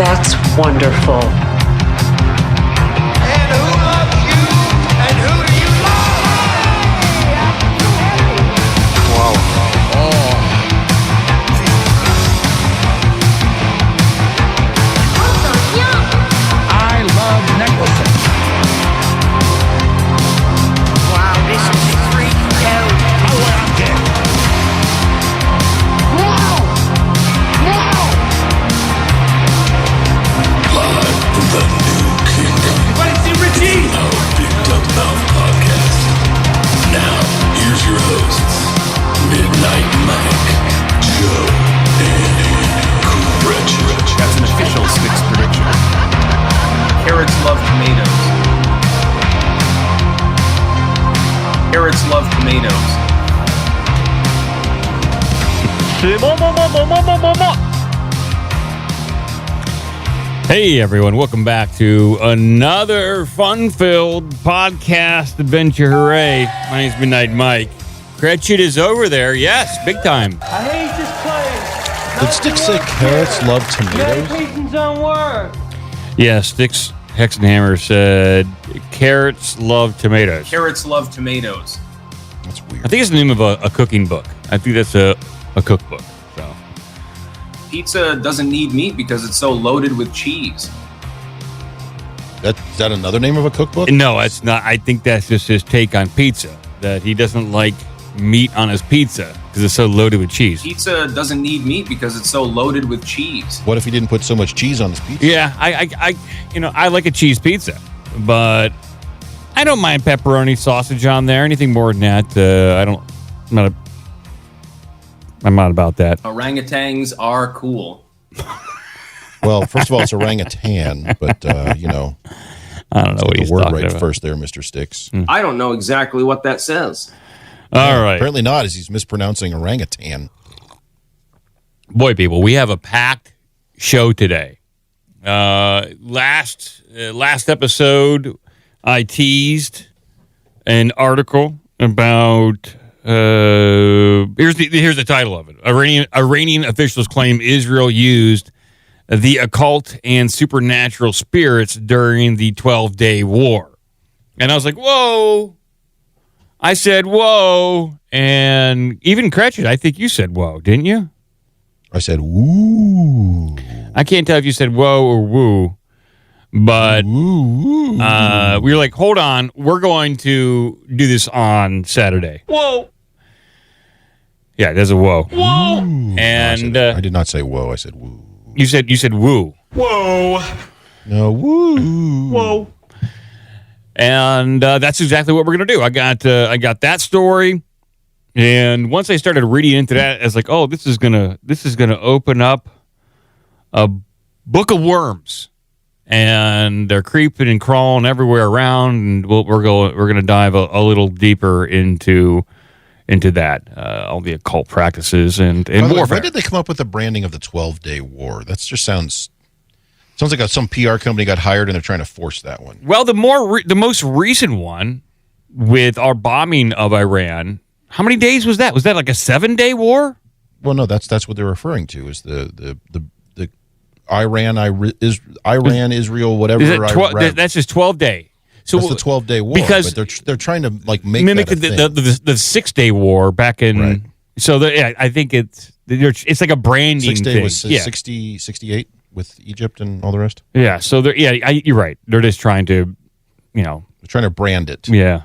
That's wonderful. And who loves you? And who do you love? Wow. I love necklaces. Wow, this is a freak show. Oh, well, I'm dead. Live from the new kingdom. Everybody see Richie? Our Big Dumb Mouth podcast. Now, here's your hosts, Midnight Mike, Joe, and Rich. That's an official Sticks prediction. Carrots love tomatoes. Carrots love tomatoes. Hey everyone, welcome back to another fun-filled podcast adventure. Hooray. My name's Midnight Mike. Cratchit is over there. Yes, big time. I hate this place. Did Sticks say carrots love tomatoes? Meditations don't work. Yeah, Sticks Hexenhammer said carrots love tomatoes. Carrots love tomatoes. That's I weird. think it's the name of a cooking book. I think that's a cookbook. So Pizza doesn't need meat because it's so loaded with cheese. Is that another name of a cookbook? no, it's not. I think that's just his take on pizza, that he doesn't like meat on his pizza because it's so loaded with cheese. Pizza doesn't need meat because it's so loaded with cheese. What if he didn't put so much cheese on his pizza? Yeah, I like a cheese pizza, but I don't mind pepperoni sausage on there. Anything more than that, I'm not about that. Orangutans are cool. Well, first of all, it's orangutan, but, I don't know what the he's word talking right about. first there, Mr. Sticks. I don't know exactly what that says. All right. Apparently not, as he's mispronouncing orangutan. Boy, people, we have a packed show today. Last episode, I teased an article about. Here's the title of it. Iranian officials claim Israel used the occult and supernatural spirits during the 12-day war. And I was like, whoa. I said, whoa. And even Cratchit, I think you said whoa, didn't you? I said, woo. I can't tell if you said whoa or woo. But Woo. we were like, hold on. We're going to do this on Saturday. Whoa. Yeah, there's a whoa. Whoa. And I did not say whoa. I said woo. you said woo. Whoa. No, woo. Whoa. And that's exactly what we're going to do. I got that story. And once I started reading into that, I was like, oh, this is gonna open up a book of worms. And they're creeping and crawling everywhere around, and we're going to dive a little deeper into that, all the occult practices and By the way, warfare. when did they come up with the branding of the 12-day war? That just sounds like some PR company got hired and they're trying to force that one. Well, the most recent one with our bombing of Iran, how many days was that? Was that like a 7-day war? Well, no, that's what they're referring to is the Iran, Israel, whatever. Is it that's just 12-day. So that's the 12-day war. because but they're trying to like mimic that a thing. the 6-day war back in. Right. So I think it's like a branding 6 day thing. was 60, 68 with Egypt and all the rest. Yeah. So you're right. They're just trying to, They're trying to brand it. Yeah.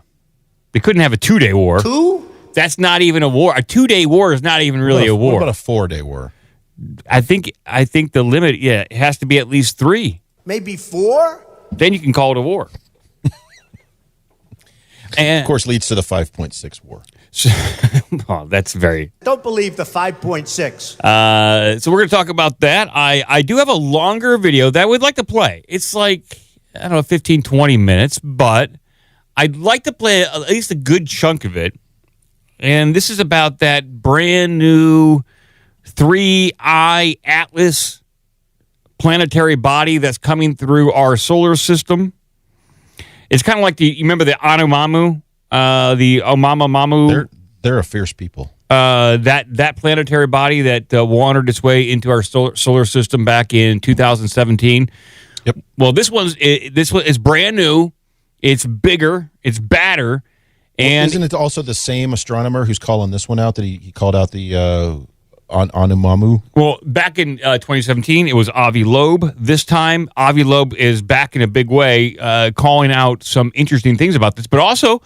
They couldn't have a 2-day war. Two? That's not even a war. A 2-day war is not even really a war. What about a 4-day war? I think the limit, it has to be at least 3. Maybe four? Then you can call it a war. And Of course, leads to the 5.6 war. oh, that's very. Don't believe the 5.6. So we're going to talk about that. I do have a longer video that I would like to play. It's like, I don't know, 15, 20 minutes, but I'd like to play at least a good chunk of it. And this is about that brand new 3-eye Atlas planetary body that's coming through our solar system. It's kind of like you remember the Anumamu, the Omama Mamu? They're a fierce people. That planetary body that wandered its way into our solar system back in 2017. Yep. Well, this one is brand new. It's bigger. It's badder. And isn't it also the same astronomer who's calling this one out that he called out the Anumamu? well, back in 2017, it was Avi Loeb. This time, Avi Loeb is back in a big way, calling out some interesting things about this. But also,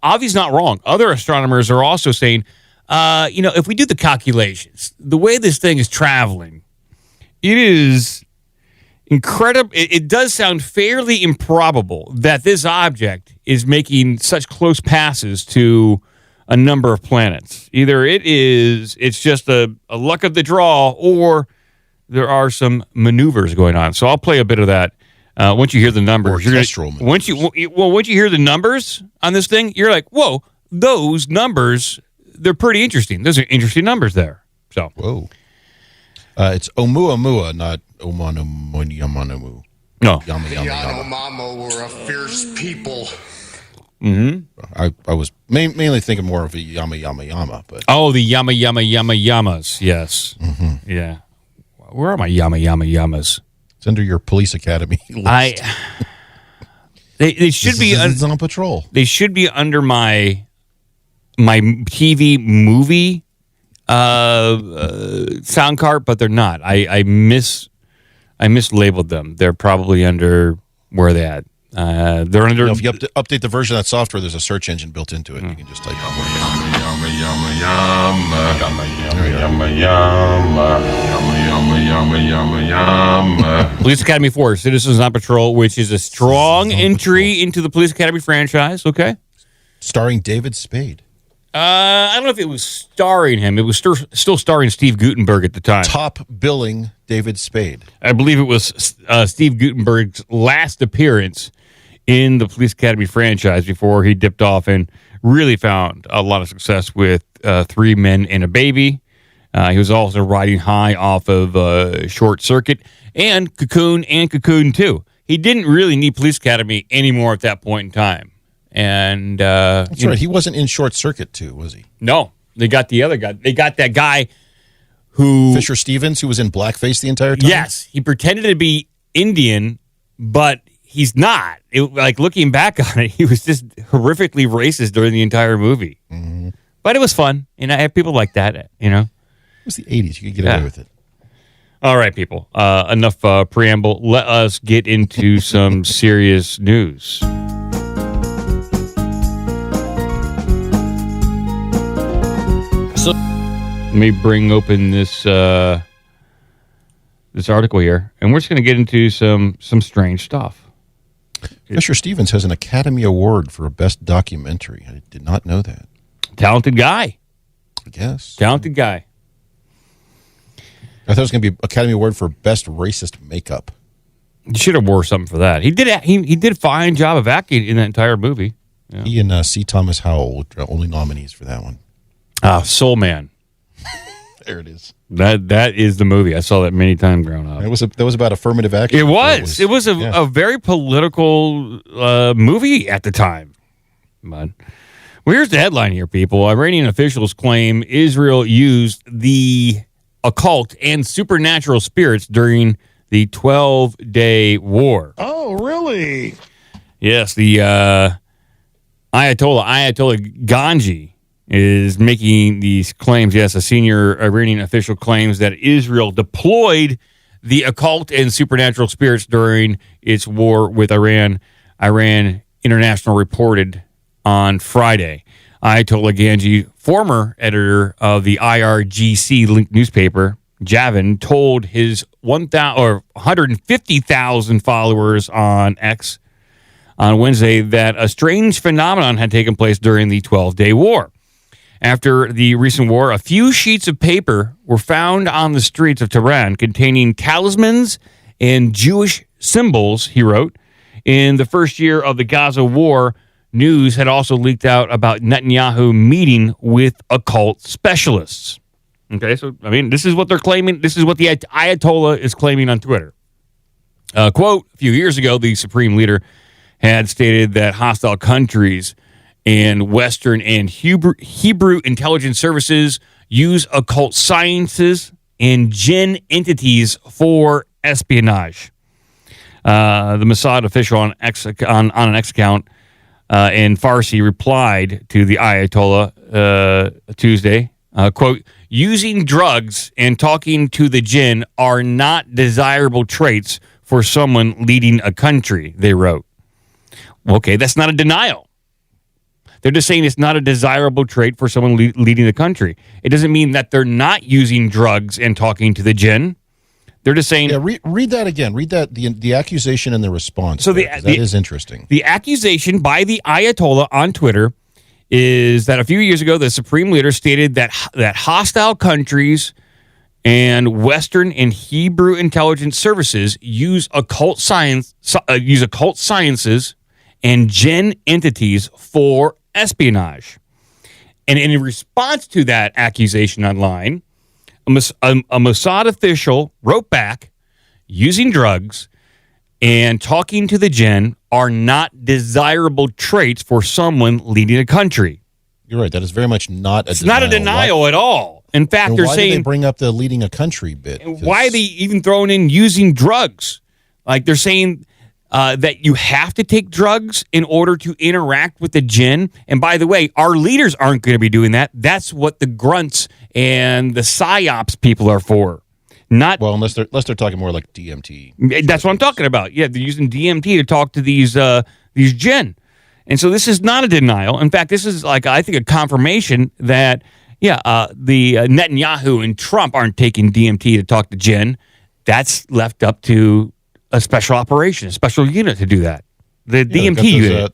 Avi's not wrong. Other astronomers are also saying, if we do the calculations, the way this thing is traveling, it is incredible. It does sound fairly improbable that this object is making such close passes to a number of planets. Either it's just a luck of the draw, or there are some maneuvers going on. So I'll play a bit of that. Once you hear the numbers, once you hear the numbers on this thing, you're like, whoa, those numbers, they're pretty interesting. Those are interesting numbers there. So whoa. It's Oumuamua, not Omanumanamu. No. Yama, yama, yama. Yanomamo were a fierce people. I was mainly thinking more of a yama, yama, yama. But Oh, the yama, yama, yama, yamas. Yes. Mm-hmm. Yeah. Where are my yama, yama, yamas? it's under your police academy list. They should be on patrol. They should be under my TV movie sound card, but they're not. I mislabeled them. They're probably under where they at. They're under. If you update the version of that software, there's a search engine built into it. You can just type. Yama, yama, yama, yama, yama, yama, yama, yama, yama, yama. Police Academy 4, Citizens on Patrol, which is a strong entry into the Police Academy franchise. Okay, starring David Spade. I don't know if it was starring him. It was still starring Steve Guttenberg at the time. Top billing David Spade. I believe it was Steve Guttenberg's last appearance in the Police Academy franchise before he dipped off and really found a lot of success with Three Men and a Baby. He was also riding high off of Short Circuit and Cocoon 2. He didn't really need Police Academy anymore at that point in time. And that's right. He wasn't in Short Circuit 2, was he? No. They got the other guy. They got that guy who... Fisher Stevens, who was in blackface the entire time? Yes. He pretended to be Indian, but he's not. Looking back on it, he was just horrifically racist during the entire movie. Mm-hmm. But it was fun. I have people like that, It was the 80s. You could get away with it. All right, people. Enough preamble. Let us get into some serious news. So, let me bring open this this article here, and we're just going to get into some strange stuff. Fisher Stevens has an Academy Award for a Best Documentary. I did not know that. Talented guy. I guess. Talented guy. I thought it was going to be Academy Award for Best Racist Makeup. You should have wore something for that. He did a fine job of acting in that entire movie. Yeah. He and C. Thomas Howell were only nominees for that one. Soul Man. There it is. That is the movie. I saw that many times growing up. That was about affirmative action. It was a very political movie at the time. But well, here's the headline here, people. Iranian officials claim Israel used the occult and supernatural spirits during the 12-day war. Oh, really? Yes, the Ayatollah Ganji is making these claims. Yes, a senior Iranian official claims that Israel deployed the occult and supernatural spirits during its war with Iran. Iran International reported on Friday. Ayatollah Ganji, former editor of the IRGC-linked newspaper, Javan, told his 150,000 followers on X on Wednesday that a strange phenomenon had taken place during the 12-day war. After the recent war, a few sheets of paper were found on the streets of Tehran containing talismans and Jewish symbols, he wrote. In the first year of the Gaza war, news had also leaked out about Netanyahu meeting with occult specialists. Okay, so, this is what they're claiming. This is what the Ayatollah is claiming on Twitter. Quote, a few years ago, the supreme leader had stated that hostile countries and Western and Hebrew intelligence services use occult sciences and jinn entities for espionage. The Mossad official on an X account in Farsi replied to the Ayatollah Tuesday, quote, using drugs and talking to the jinn are not desirable traits for someone leading a country, they wrote. Okay, that's not a denial. They're just saying it's not a desirable trait for someone leading the country. It doesn't mean that they're not using drugs and talking to the jinn. They're just saying... Yeah, read that again. Read that, the accusation and the response. So that is interesting. The accusation by the Ayatollah on Twitter is that a few years ago, the supreme leader stated that hostile countries and Western and Hebrew intelligence services use occult sciences and jinn entities for espionage. And in response to that accusation online, a Mossad official wrote back, using drugs and talking to the jinn are not desirable traits for someone leading a country. You're right. That is very much not a It's denial. not a denial at all. In fact, and they're why saying... did they bring up the leading a country bit? Why are they even throwing in using drugs? Like, they're saying that you have to take drugs in order to interact with the jinn. And by the way, our leaders aren't going to be doing that. That's what the grunts and the psy-ops people are for. Not unless they're talking more like DMT. That's what I'm talking about. Yeah, they're using DMT to talk to these jinn. And so this is not a denial. In fact, this is I think a confirmation that the Netanyahu and Trump aren't taking DMT to talk to jinn. That's left up to a special operation, a special unit to do that. The DMT unit.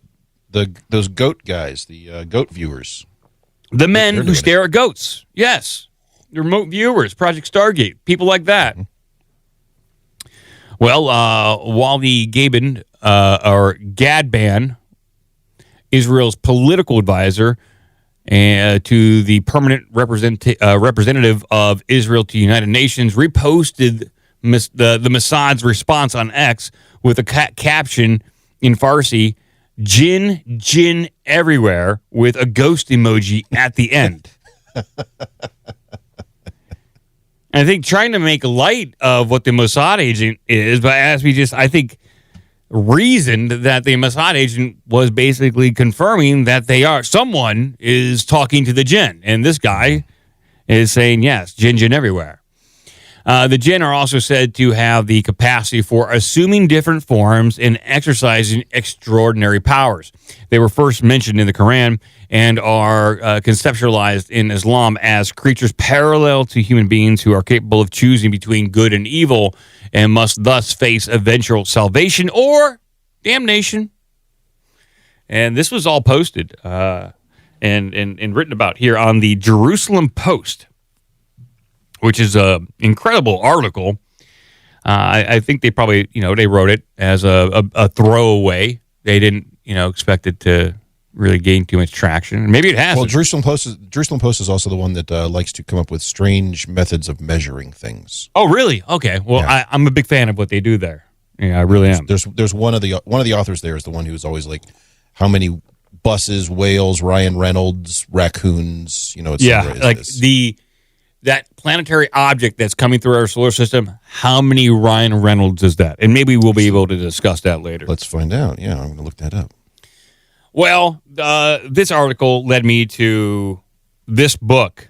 Those goat guys, the goat viewers. The men who stare at goats. Yes. The remote viewers, Project Stargate, people like that. Well, while the Gadban, Israel's political advisor to the permanent representative of Israel to the United Nations, reposted the Mossad's response on X with a caption in Farsi, Jinn everywhere, with a ghost emoji at the end. I think trying to make light of what the Mossad agent is, but as we I think, reasoned that the Mossad agent was basically confirming that someone is talking to the jinn. And this guy is saying, yes, jinn everywhere. The jinn are also said to have the capacity for assuming different forms and exercising extraordinary powers. They were first mentioned in the Quran and are conceptualized in Islam as creatures parallel to human beings who are capable of choosing between good and evil and must thus face eventual salvation or damnation. And this was all posted and written about here on the Jerusalem Post, which is an incredible article. I think they probably, they wrote it as a throwaway. They didn't, expect it to really gain too much traction. Maybe it has. Well, Jerusalem Post is also the one that likes to come up with strange methods of measuring things. Oh, really? Okay. Well, yeah. I'm a big fan of what they do there. Yeah, I really am. There's one of the authors there is the one who's always like, how many buses, whales, Ryan Reynolds, raccoons, that planetary object that's coming through our solar system, how many Ryan Reynolds is that? And maybe we'll be able to discuss that later. Let's find out. Yeah, I'm going to look that up. Well, this article led me to this book,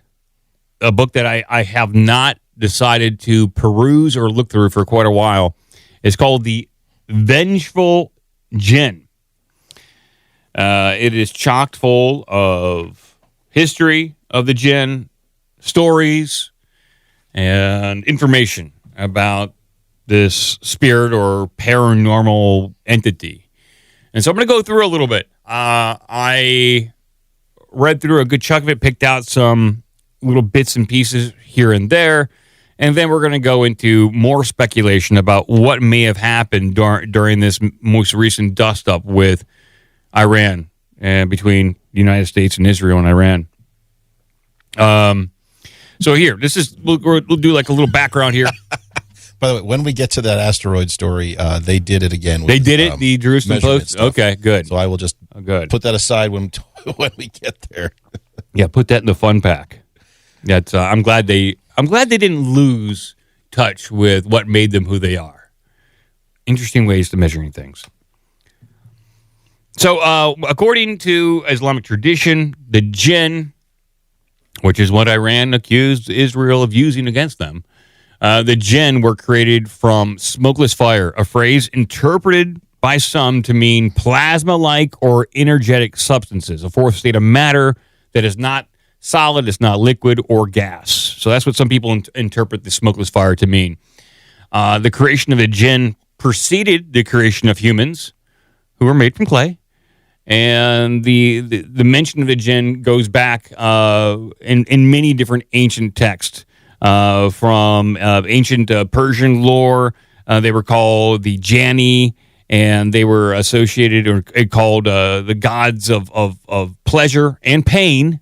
a book that I have not decided to peruse or look through for quite a while. It's called The Vengeful Djinn. It is chock full of history of the jinn, stories, and information about this spirit or paranormal entity. And so I'm going to go through a little bit. I read through a good chunk of it, picked out some little bits and pieces here and there, and then we're going to go into more speculation about what may have happened during this most recent dust-up with Iran and between the United States and Israel and Iran. So here, we'll do like a little background here. By the way, when we get to that asteroid story, they did it again. They did it, the Jerusalem measurement Post? stuff. Okay, good. So I will just Good. put that aside when we get there. Yeah, put that in the fun pack. That's I'm glad they didn't lose touch with what made them who they are. Interesting ways to measuring things. So, according to Islamic tradition, the jinn, which is what Iran accused Israel of using against them, the jinn were created from smokeless fire, a phrase interpreted by some to mean plasma-like or energetic substances, a fourth state of matter that is not solid, it's not liquid or gas. So that's what some people interpret the smokeless fire to mean. The creation of the jinn preceded the creation of humans, who were made from clay. And the mention of the jinn goes back in many different ancient texts. From ancient Persian lore, they were called the Janni, and they were associated or called the gods of pleasure and pain.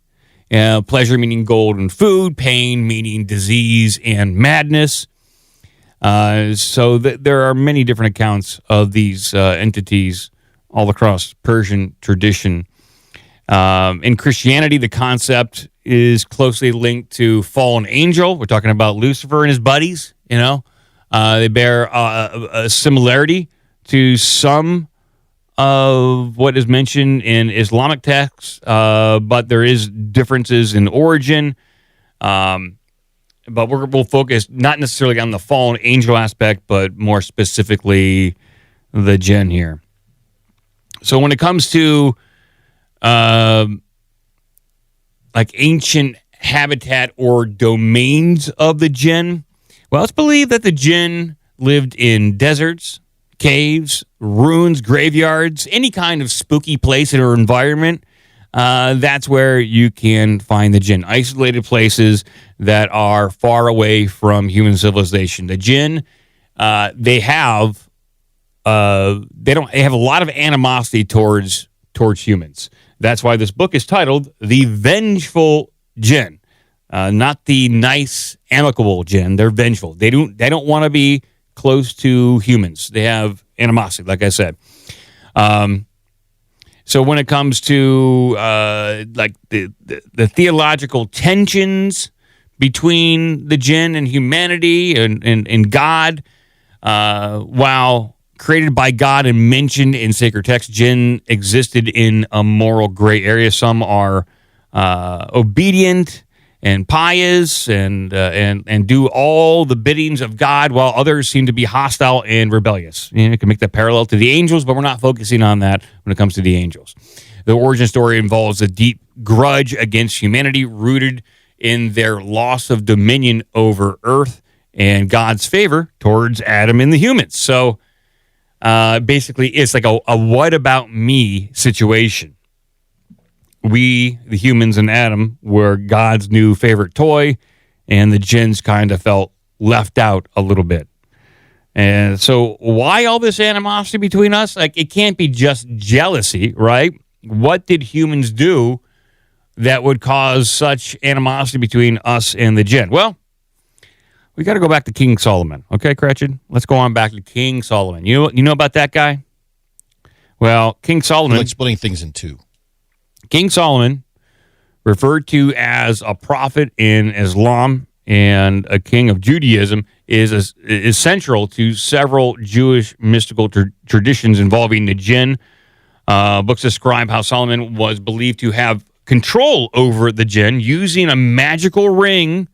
Pleasure meaning gold and food, pain meaning disease and madness. So there are many different accounts of these entities all across Persian tradition. In Christianity, the concept is closely linked to fallen angel. We're talking about Lucifer and his buddies. They bear a similarity to some of what is mentioned in Islamic texts, but there is differences in origin. But we'll focus not necessarily on the fallen angel aspect, but more specifically the jinn here. So when it comes to like ancient habitat or domains of the jinn, well, it's believed that the jinn lived in deserts, caves, ruins, graveyards, any kind of spooky place or environment. That's where you can find the jinn. Isolated places that are far away from human civilization. The jinn, they have a lot of animosity towards humans. That's why this book is titled The Vengeful Djinn. Not the nice, amicable jinn. They're vengeful. They don't want to be close to humans. They have animosity, like I said. So when it comes to like the theological tensions between the jinn and humanity and God, while created by God and mentioned in sacred text, jinn existed in a moral gray area. Some are obedient and pious and do all the biddings of God, while others seem to be hostile and rebellious. You can make that parallel to the angels, but we're not focusing on that when it comes to the angels. The origin story involves a deep grudge against humanity rooted in their loss of dominion over Earth and God's favor towards Adam and the humans. So basically, it's like a what about me situation. We, the humans and Adam, were God's new favorite toy, and the jinns kind of felt left out a little bit. And so why all this animosity between us? Like, it can't be just jealousy, right? What did humans do that would cause such animosity between us and the jinn? Well, we got to go back to King Solomon. Okay, Cretchen? Let's go on back to King Solomon. You know about that guy? Well, King Solomon... Like splitting things in two. King Solomon, referred to as a prophet in Islam and a king of Judaism, is central to several Jewish mystical traditions involving the jinn. Books describe how Solomon was believed to have control over the jinn using a magical ring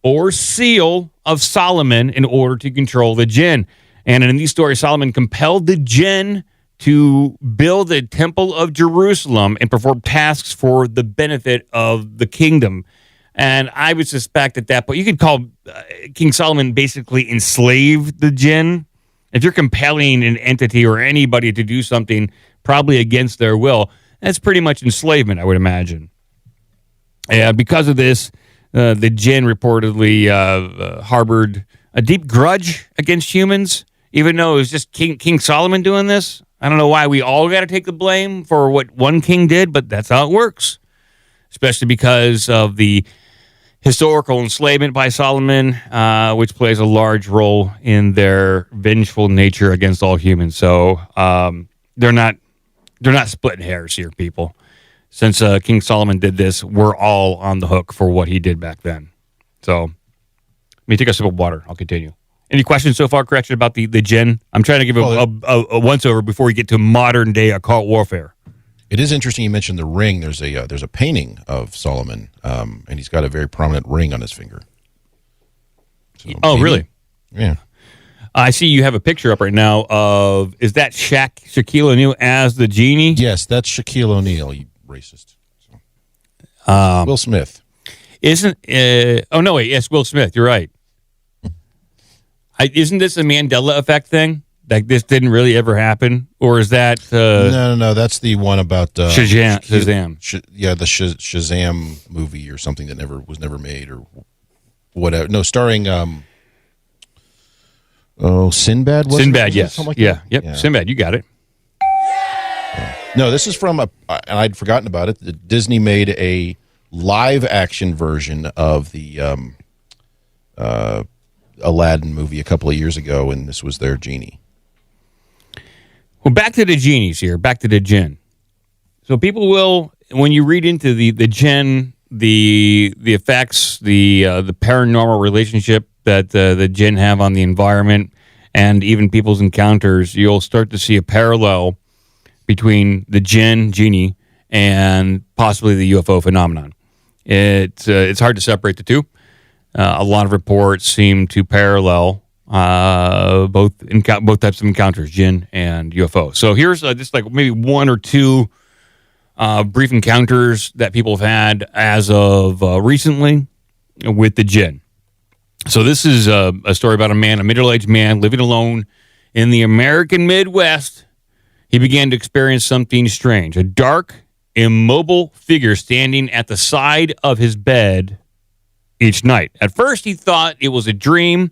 or seal of Solomon in order to control the jinn. And in these stories, Solomon compelled the jinn to build a temple of Jerusalem and perform tasks for the benefit of the kingdom. And I would suspect at that point, you could call King Solomon basically enslaved the jinn. If you're compelling an entity or anybody to do something probably against their will, that's pretty much enslavement, I would imagine. Because of this, the jinn reportedly harbored a deep grudge against humans, even though it was just King Solomon doing this. I don't know why we all got to take the blame for what one king did, but that's how it works, especially because of the historical enslavement by Solomon, which plays a large role in their vengeful nature against all humans. So they're not splitting hairs here, people. Since King Solomon did this, we're all on the hook for what he did back then. So let me take a sip of water. I'll continue. Any questions so far, Correction, about the Djinn? I'm trying to give a once-over before we get to modern-day occult warfare. It is interesting you mentioned the ring. There's a painting of Solomon, and he's got a very prominent ring on his finger. So Really? Yeah. I see you have a picture up right now of, is that Shaquille O'Neal as the genie? Yes, that's Shaquille O'Neal, you racist. So. Will Smith. Isn't, yes, Will Smith, you're right. Isn't this a Mandela effect thing? Like this didn't really ever happen? Or is that... No, that's the one about... Shazam. The Shazam movie or something that was never made or whatever. No, starring... Sinbad? Sinbad, yes. Like yeah, that? yep. Yeah. Sinbad, you got it. No, this is from and I'd forgotten about it. Disney made a live-action version of the Aladdin movie a couple of years ago, and this was their genie. Well, back to the genies here. Back to the Djinn. So people will, when you read into the Djinn, the effects, the paranormal relationship that the Djinn have on the environment, and even people's encounters, you'll start to see a parallel between the genie, and possibly the UFO phenomenon. It's hard to separate the two. A lot of reports seem to parallel both types of encounters, Djinn and UFO. So here's just like maybe one or two brief encounters that people have had as of recently with the Djinn. So this is a story about a middle-aged man living alone in the American Midwest. He began to experience something strange. A dark, immobile figure standing at the side of his bed each night. At first, he thought it was a dream.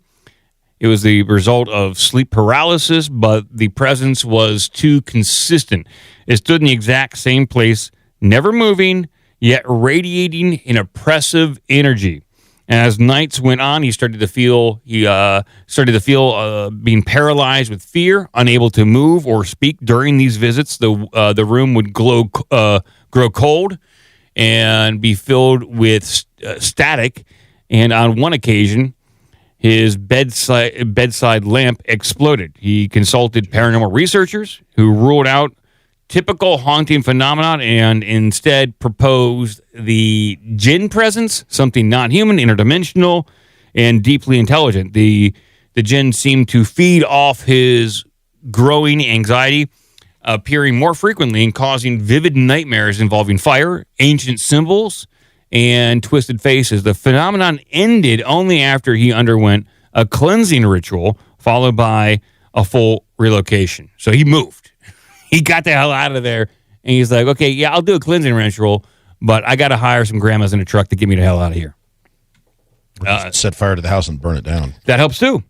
It was the result of sleep paralysis, but the presence was too consistent. It stood in the exact same place, never moving, yet radiating an oppressive energy. As nights went on, he started to feel being paralyzed with fear, unable to move or speak during these visits. The room would grow cold and be filled with static. And on one occasion, his bedside lamp exploded. He consulted paranormal researchers who ruled out typical haunting phenomenon and instead proposed the Djinn presence, something not human, interdimensional, and deeply intelligent. The Djinn seemed to feed off his growing anxiety, appearing more frequently and causing vivid nightmares involving fire, ancient symbols, and twisted faces. The phenomenon ended only after he underwent a cleansing ritual followed by a full relocation. So he moved. He got the hell out of there, and he's like, okay, yeah, I'll do a cleansing ritual, but I got to hire some grandmas in a truck to get me the hell out of here. Set fire to the house and burn it down. That helps, too.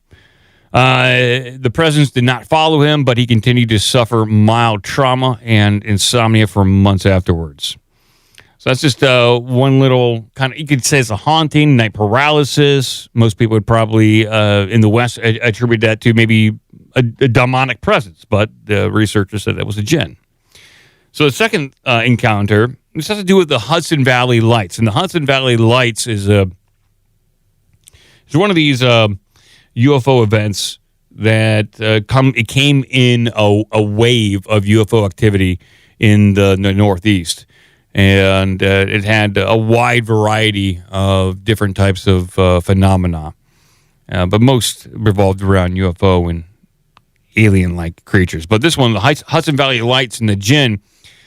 The presence did not follow him, but he continued to suffer mild trauma and insomnia for months afterwards. So that's just one little kind of, you could say it's a haunting, night paralysis. Most people would probably, in the West, attribute that to maybe a demonic presence, but the researchers said that was a Djinn. So the second encounter, this has to do with the Hudson Valley Lights. And the Hudson Valley Lights is one of these UFO events that came in a wave of UFO activity in the Northeast. And it had a wide variety of different types of phenomena. But most revolved around UFO and alien-like creatures. But this one, the Hudson Valley Lights and the Djinn.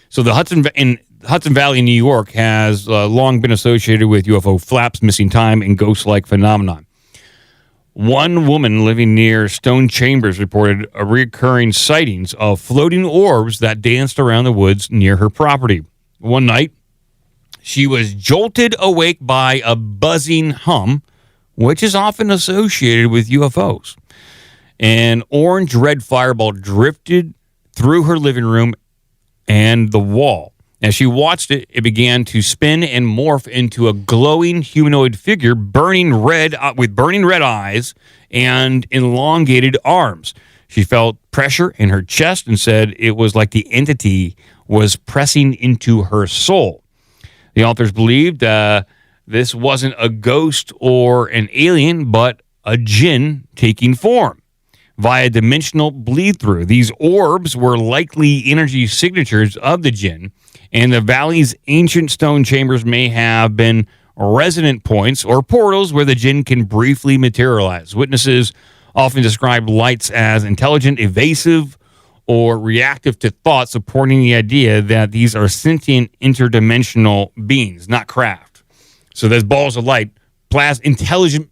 So the Hudson Valley, New York, has long been associated with UFO flaps, missing time, and ghost-like phenomenon. One woman living near Stone Chambers reported a recurring sightings of floating orbs that danced around the woods near her property. One night, she was jolted awake by a buzzing hum, which is often associated with UFOs. An orange-red fireball drifted through her living room and the wall. As she watched it, it began to spin and morph into a glowing humanoid figure, with burning red eyes and elongated arms. She felt pressure in her chest and said it was like the entity was pressing into her soul. The authors believed this wasn't a ghost or an alien, but a djinn taking form via dimensional bleed-through. These orbs were likely energy signatures of the djinn, and the valley's ancient stone chambers may have been resonant points or portals where the djinn can briefly materialize. Witnesses often describe lights as intelligent, evasive, or reactive to thought, supporting the idea that these are sentient interdimensional beings, not craft. So there's balls of light, intelligent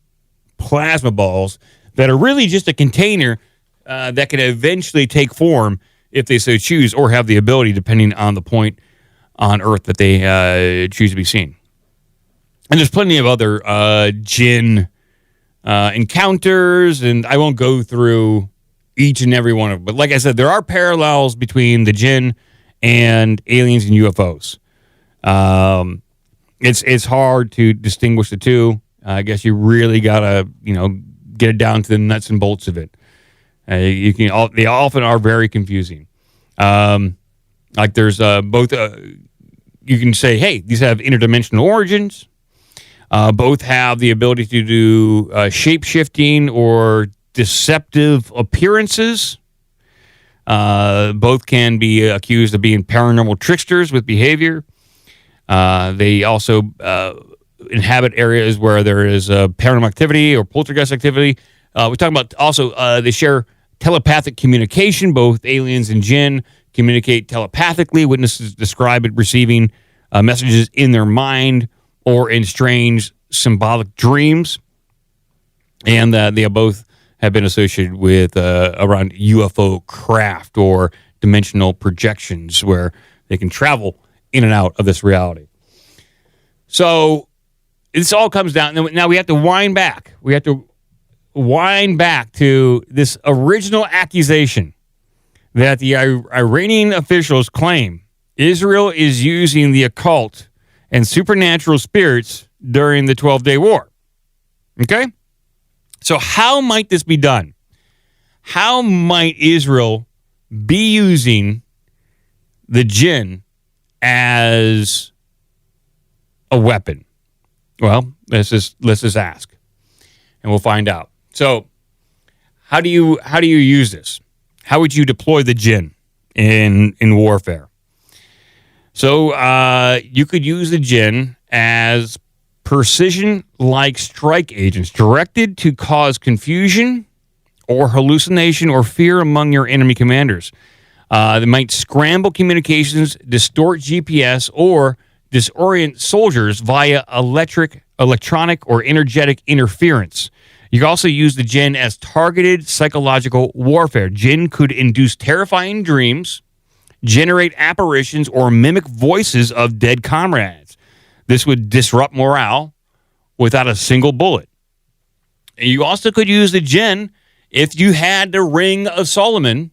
plasma balls that are really just a container that can eventually take form if they so choose, or have the ability, depending on the point on Earth that they choose to be seen. And there's plenty of other djinn encounters, and I won't go through each and every one of them. But like I said, there are parallels between the djinn and aliens and UFOs. It's hard to distinguish the two. I guess you really gotta get it down to the nuts and bolts of it. They often are very confusing. Like there's both. You can say, hey, these have interdimensional origins. Both have the ability to do shape-shifting or deceptive appearances. Both can be accused of being paranormal tricksters with behavior. They also inhabit areas where there is paranormal activity or poltergeist activity. We're talking about also they share telepathic communication. Both aliens and djinn communicate telepathically. Witnesses describe it receiving messages in their mind or in strange symbolic dreams. And they both have been associated with around UFO craft or dimensional projections where they can travel in and out of this reality. So this all comes down. Now we have to wind back. We have to wind back to this original accusation that the Iranian officials claim Israel is using the occult and supernatural spirits during the 12-day war. Okay? So how might this be done? How might Israel be using the djinn as a weapon? Well, let's just ask, and we'll find out. So, how do you use this? How would you deploy the djinn in warfare? So, you could use the djinn as precision-like strike agents directed to cause confusion or hallucination or fear among your enemy commanders. They might scramble communications, distort GPS, or disorient soldiers via electronic, or energetic interference. You can also use the djinn as targeted psychological warfare. Djinn could induce terrifying dreams, generate apparitions, or mimic voices of dead comrades. This would disrupt morale without a single bullet. And you also could use the djinn if you had the Ring of Solomon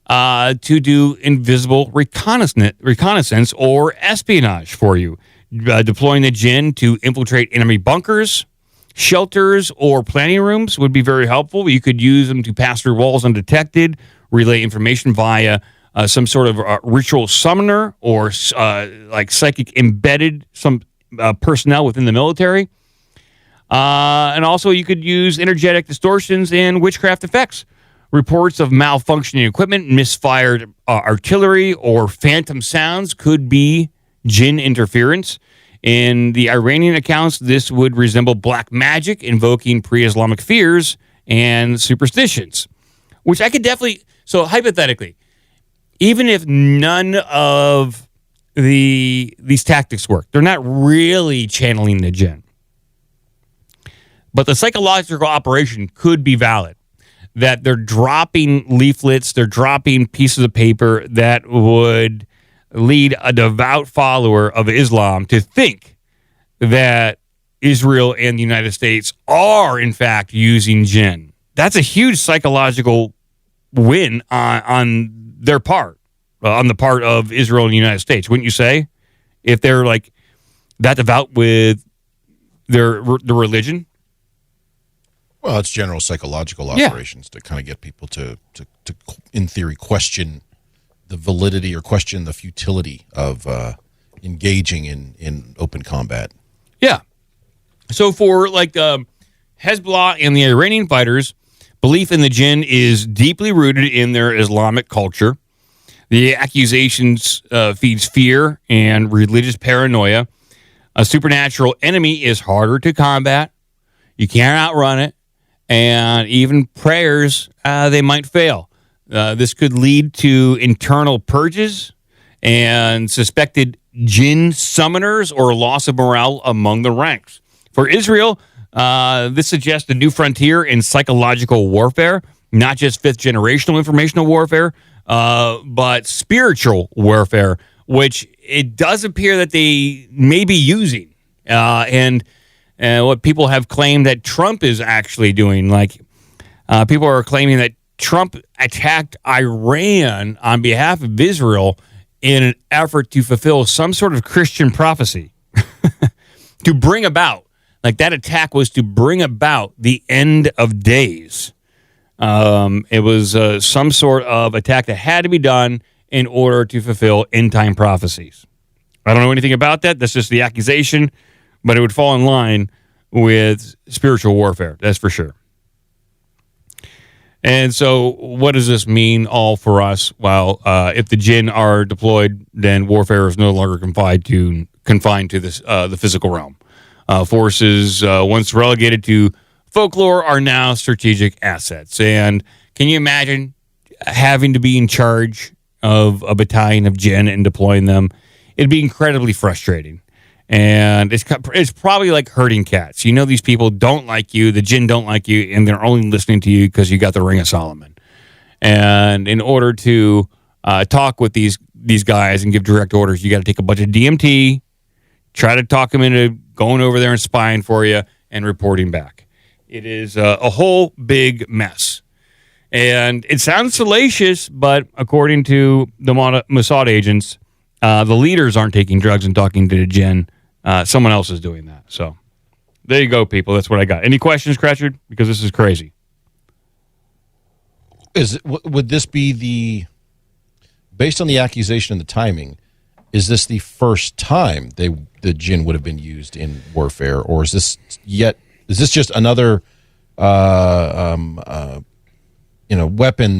to do invisible reconnaissance or espionage for you. Deploying the djinn to infiltrate enemy bunkers, shelters, or planning rooms would be very helpful. You could use them to pass through walls undetected, relay information via some sort of ritual summoner or like psychic embedded some personnel within the military. And also you could use energetic distortions and witchcraft effects. Reports of malfunctioning equipment, misfired artillery, or phantom sounds could be djinn interference. In the Iranian accounts, this would resemble black magic, invoking pre-Islamic fears and superstitions, which I could definitely... So hypothetically, even if none of these tactics work, they're not really channeling the djinn. But the psychological operation could be valid. That they're dropping leaflets, they're dropping pieces of paper that would lead a devout follower of Islam to think that Israel and the United States are, in fact, using djinn. That's a huge psychological win on their part, on the part of Israel and the United States, wouldn't you say? If they're like that devout with their religion. Well, it's general psychological operations to kind of get people to, in theory, question the validity or question the futility of engaging in open combat. Yeah. So for like Hezbollah and the Iranian fighters, belief in the jinn is deeply rooted in their Islamic culture. The accusations feeds fear and religious paranoia. A supernatural enemy is harder to combat. You can't outrun it. And even prayers, they might fail. This could lead to internal purges and suspected jinn summoners or loss of morale among the ranks. For Israel, this suggests a new frontier in psychological warfare, not just fifth-generational informational warfare, but spiritual warfare, which it does appear that they may be using. And what people have claimed that Trump is actually doing, like people are claiming that Trump attacked Iran on behalf of Israel in an effort to fulfill some sort of Christian prophecy to bring about, like that attack was to bring about the end of days. It was some sort of attack that had to be done in order to fulfill end-time prophecies. I don't know anything about that. That's just the accusation, but it would fall in line with spiritual warfare. That's for sure. And so what does this mean all for us? Well, if the jinn are deployed, then warfare is no longer confined to this, the physical realm. Forces once relegated to folklore are now strategic assets. And can you imagine having to be in charge of a battalion of jinn and deploying them? It'd be incredibly frustrating. And it's probably like herding cats. You know, these people don't like you, the jinn don't like you, and they're only listening to you because you got the Ring of Solomon. And in order to talk with these guys and give direct orders, you got to take a bunch of DMT, try to talk them into going over there and spying for you and reporting back. It is a whole big mess. And it sounds salacious, but according to the Mossad agents, the leaders aren't taking drugs and talking to the jinn. Someone else is doing that. So there you go, people. That's what I got. Any questions, Cratchard? Because this is crazy. Would this be based on the accusation and the timing, is this the first time the jinn would have been used in warfare, or is this just another weapon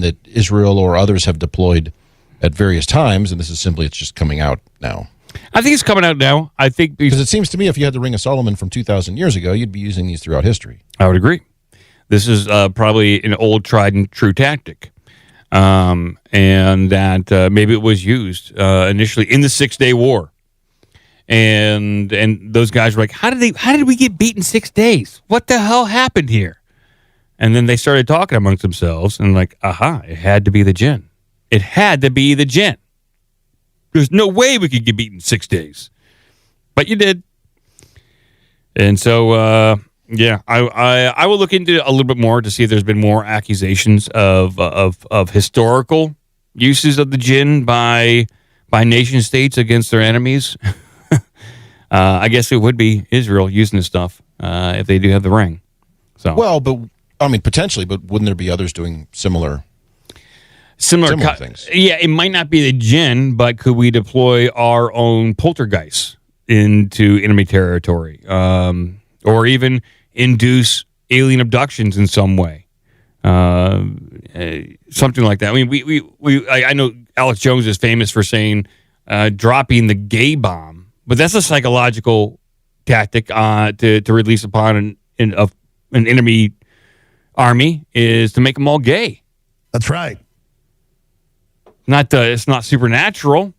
that Israel or others have deployed at various times, and it's just coming out now? I think it's coming out now. I think because it seems to me if you had the Ring of Solomon from 2,000 years ago, you'd be using these throughout history. I would agree. This is probably an old, tried and true tactic, and that maybe it was used initially in the 6-Day War, and those guys were like, "How did we get beaten 6 days? What the hell happened here?" And then they started talking amongst themselves, and like, "Aha! It had to be the jinn. It had to be the jinn. There's no way we could get beaten 6 days, but you did." And so, yeah, I will look into it a little bit more to see if there's been more accusations of historical uses of the jinn by nation states against their enemies. I guess it would be Israel using this stuff if they do have the ring. So well, but I mean potentially, but wouldn't there be others doing similar things? Yeah, it might not be the jinn, but could we deploy our own poltergeists into enemy territory, or even induce alien abductions in some way, something like that? I mean, I know Alex Jones is famous for saying dropping the gay bomb, but that's a psychological tactic to release upon an enemy army, is to make them all gay. That's right. It's not supernatural.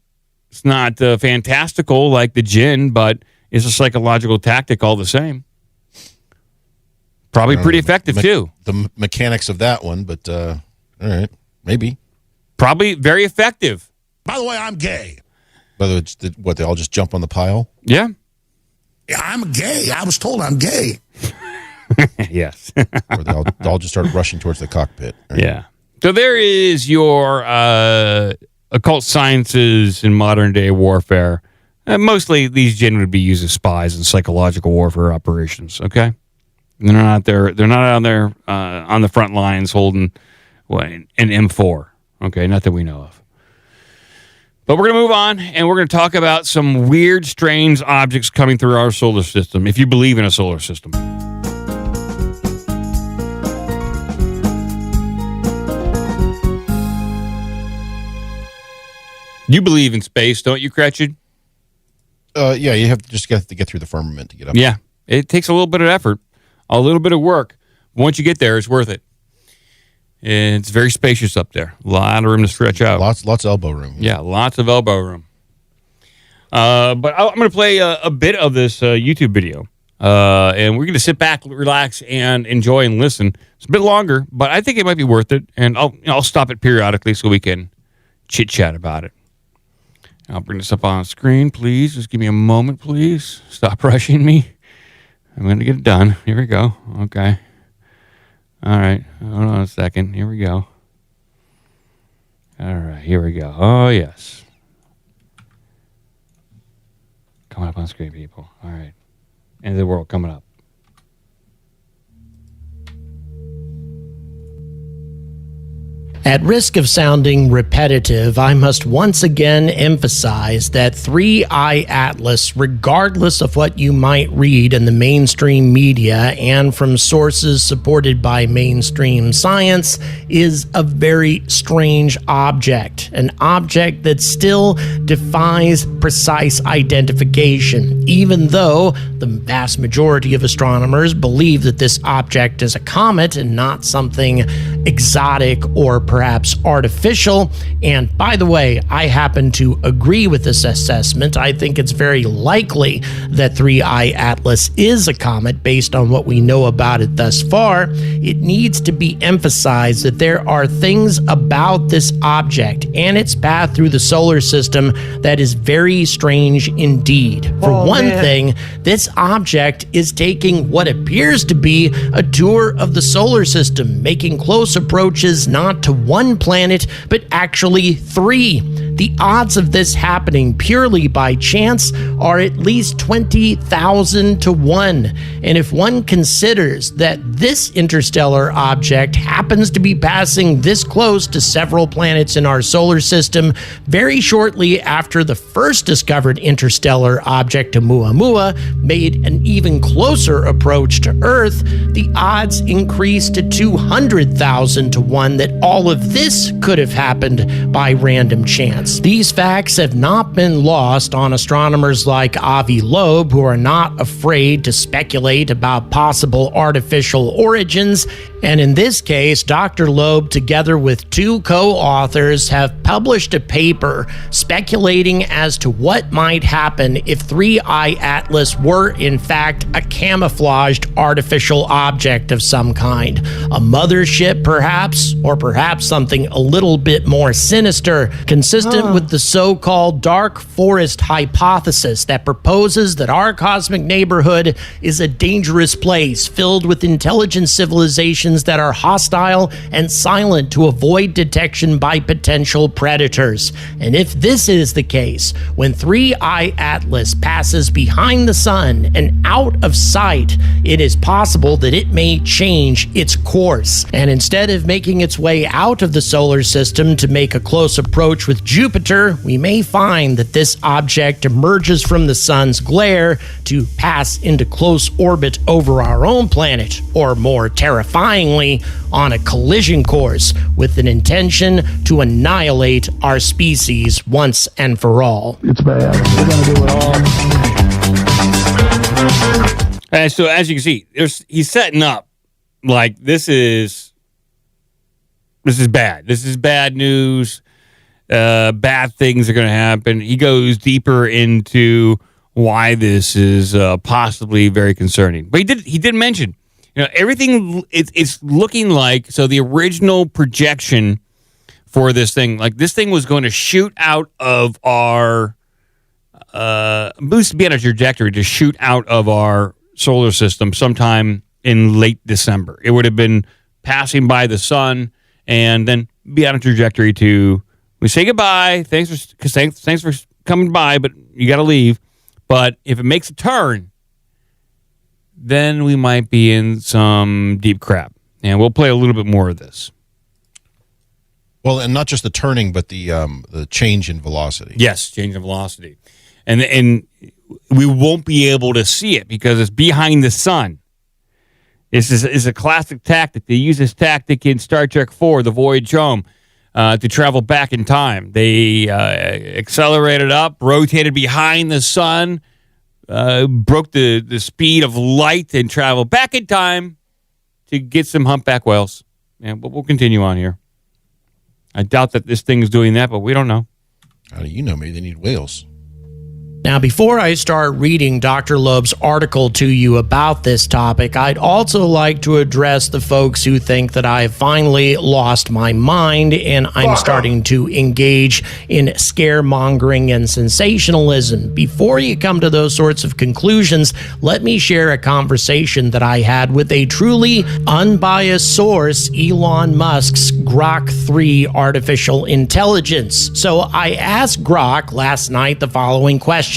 It's not fantastical like the jinn, but it's a psychological tactic all the same. Probably pretty effective, too. The mechanics of that one, but all right, maybe. Probably very effective. By the way, I'm gay. Whether it's they all just jump on the pile? Yeah. Yeah, I'm gay. I was told I'm gay. Yes. Or they all just start rushing towards the cockpit. Right? Yeah. So there is your occult sciences in modern day warfare. Mostly these Djinn would be used as spies in psychological warfare operations. Okay, they're not there. They're not out there on the front lines holding an M4. Okay, not that we know of. But we're going to move on, and we're going to talk about some weird, strange objects coming through our solar system, if you believe in a solar system. You believe in space, don't you, Cretchen? Yeah, you have to get through the firmament to get up. Yeah, it takes a little bit of effort, a little bit of work. Once you get there, it's worth it. It's very spacious up there. A lot of room to stretch out. Lots of elbow room. Yeah, lots of elbow room. But I'm going to play a bit of this YouTube video. And we're going to sit back, relax, and enjoy and listen. It's a bit longer, but I think it might be worth it. And I'll stop it periodically so we can chit-chat about it. I'll bring this up on screen, please. Just give me a moment, please. Stop rushing me. I'm going to get it done. Here we go. Okay. All right. Hold on a second. Here we go. All right. Here we go. Oh, yes. Coming up on screen, people. All right. End of the world coming up. At risk of sounding repetitive, I must once again emphasize that 3i Atlas, regardless of what you might read in the mainstream media and from sources supported by mainstream science, is a very strange object. An object that still defies precise identification, even though the vast majority of astronomers believe that this object is a comet and not something exotic or perhaps artificial. And by the way, I happen to agree with this assessment. I think it's very likely that 3i Atlas is a comet based on what we know about it thus far. It needs to be emphasized that there are things about this object and its path through the solar system that is very strange indeed. For one thing, this object is taking what appears to be a tour of the solar system, making close approaches not to one planet, but actually 3. The odds of this happening purely by chance are at least 20,000 to 1. And if one considers that this interstellar object happens to be passing this close to several planets in our solar system, very shortly after the first discovered interstellar object, Oumuamua, made an even closer approach to Earth, the odds increase to 200,000 to 1 that all of this could have happened by random chance. These facts have not been lost on astronomers like Avi Loeb, who are not afraid to speculate about possible artificial origins. And in this case, Dr. Loeb, together with 2 co-authors, have published a paper speculating as to what might happen if 3i Atlas were in fact a camouflaged artificial object of some kind. A mothership, perhaps, or perhaps something a little bit more sinister, consistent with the so-called dark forest hypothesis that proposes that our cosmic neighborhood is a dangerous place filled with intelligent civilizations that are hostile and silent to avoid detection by potential predators. And if this is the case, when 3i Atlas passes behind the sun and out of sight, it is possible that it may change its course. And instead of making its way out of the solar system to make a close approach with Jupiter, we may find that this object emerges from the sun's glare to pass into close orbit over our own planet, or more terrifyingly, on a collision course with an intention to annihilate our species once and for all. It's bad. We're going to do it all. And so as you can see, he's setting up like this is bad. This is bad news. Bad things are going to happen. He goes deeper into why this is possibly very concerning. But he did mention, everything it's looking like, so the original projection for this thing, like this thing was going to shoot out of our be on a trajectory to shoot out of our solar system sometime in late December. It would have been passing by the sun and then be on a trajectory to We say goodbye. Thanks for coming by, but you got to leave. But if it makes a turn, then we might be in some deep crap. And we'll play a little bit more of this. Well, and not just the turning, but the change in velocity. Yes, change in velocity. And we won't be able to see it because it's behind the sun. This is a classic tactic. They use this tactic in Star Trek IV, The Voyage Home, to travel back in time. They accelerated up, rotated behind the sun, broke the speed of light, and traveled back in time to get some humpback whales. And we'll continue on here. I doubt that this thing is doing that, but we don't know. How do you know? Maybe they need whales. Now, before I start reading Dr. Loeb's article to you about this topic, I'd also like to address the folks who think that I have finally lost my mind and I'm starting to engage in scaremongering and sensationalism. Before you come to those sorts of conclusions, let me share a conversation that I had with a truly unbiased source, Elon Musk's Grok 3 artificial intelligence. So I asked Grok last night the following question.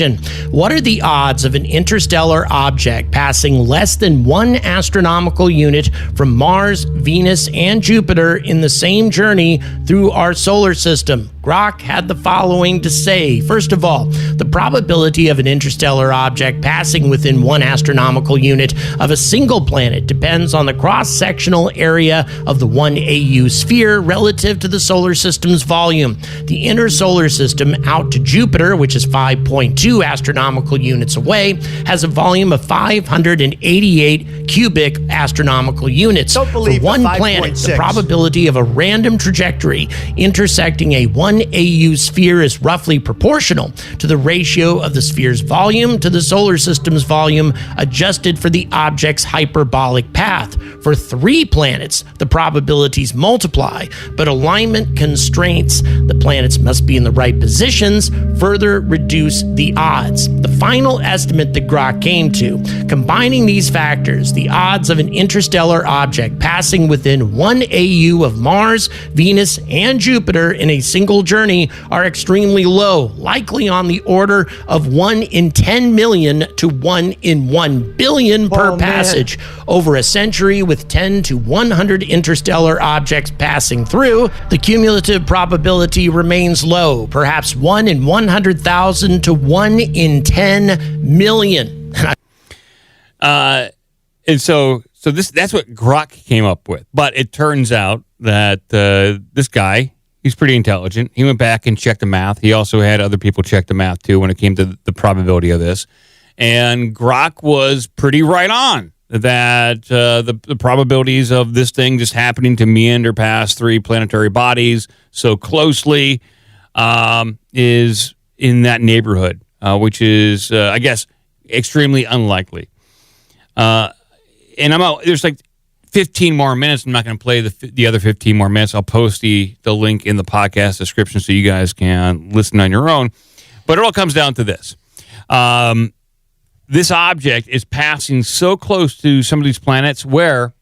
What are the odds of an interstellar object passing less than 1 astronomical unit from Mars, Venus, and Jupiter in the same journey through our solar system? Grok had the following to say. First of all, the probability of an interstellar object passing within 1 astronomical unit of a single planet depends on the cross-sectional area of the 1 AU sphere relative to the solar system's volume. The inner solar system out to Jupiter, which is 5.2 astronomical units away, has a volume of 588 cubic astronomical units. Don't believe For one the planet, 5.6. the probability of a random trajectory intersecting a 1 AU sphere is roughly proportional to the ratio of the sphere's volume to the solar system's volume adjusted for the object's hyperbolic path. For 3 planets, the probabilities multiply, but alignment constraints, the planets must be in the right positions, further reduce the odds. The final estimate that Grok came to, combining these factors, the odds of an interstellar object passing within 1 AU of Mars, Venus, and Jupiter in a single journey are extremely low, likely on the order of 1 in 10 million to 1 in 1 billion per passage. Over a century, with 10 to 100 interstellar objects passing through, the cumulative probability remains low, perhaps 1 in 100,000 to 1 in 10 million. And so that's what Grok came up with. But it turns out that this guy, he's pretty intelligent. He went back and checked the math. He also had other people check the math, too, when it came to the probability of this. And Grok was pretty right on that the probabilities of this thing just happening to meander past 3 planetary bodies so closely is in that neighborhood, which is, I guess, extremely unlikely. And I'm out. There's like 15 more minutes. I'm not going to play the other 15 more minutes. I'll post the link in the podcast description so you guys can listen on your own. But it all comes down to this. This object is passing so close to some of these planets where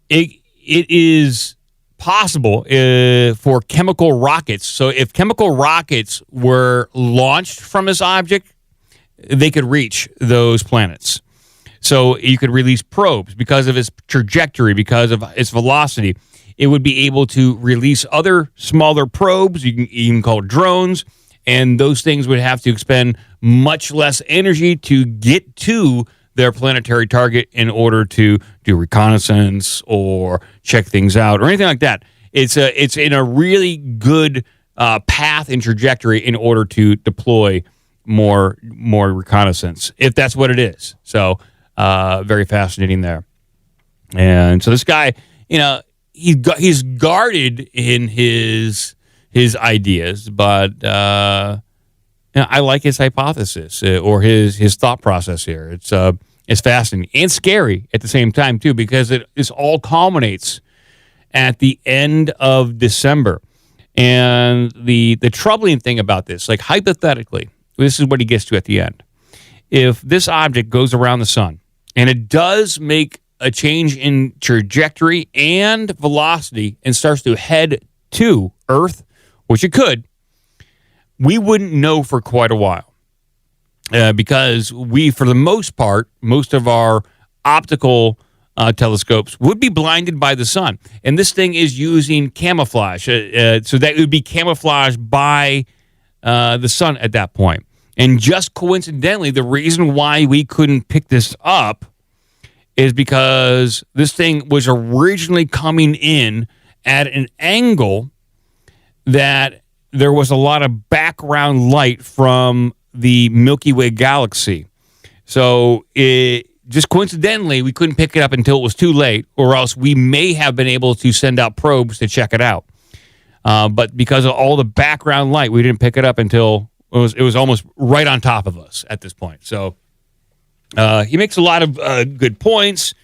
it is possible for chemical rockets. So if chemical rockets were launched from this object, they could reach those planets. So you could release probes because of its trajectory, because of its velocity. It would be able to release other smaller probes. You can even call it drones. And those things would have to expend much less energy to get to their planetary target in order to do reconnaissance or check things out or anything like that. It's in a really good path and trajectory in order to deploy more reconnaissance, if that's what it is. So very fascinating there. And so this guy, he's guarded in his ideas, but I like his hypothesis or his thought process here. It's fascinating and scary at the same time too, because this all culminates at the end of December. And the troubling thing about this, like hypothetically, this is what he gets to at the end. If this object goes around the sun and it does make a change in trajectory and velocity and starts to head to Earth which it could, we wouldn't know for quite a while because we, for the most part, most of our optical telescopes would be blinded by the sun. And this thing is using camouflage. So that it would be camouflaged by the sun at that point. And just coincidentally, the reason why we couldn't pick this up is because this thing was originally coming in at an angle that there was a lot of background light from the Milky Way galaxy. So it just coincidentally, we couldn't pick it up until it was too late, or else we may have been able to send out probes to check it out. But because of all the background light, we didn't pick it up until it was almost right on top of us at this point. So he makes a lot of good points.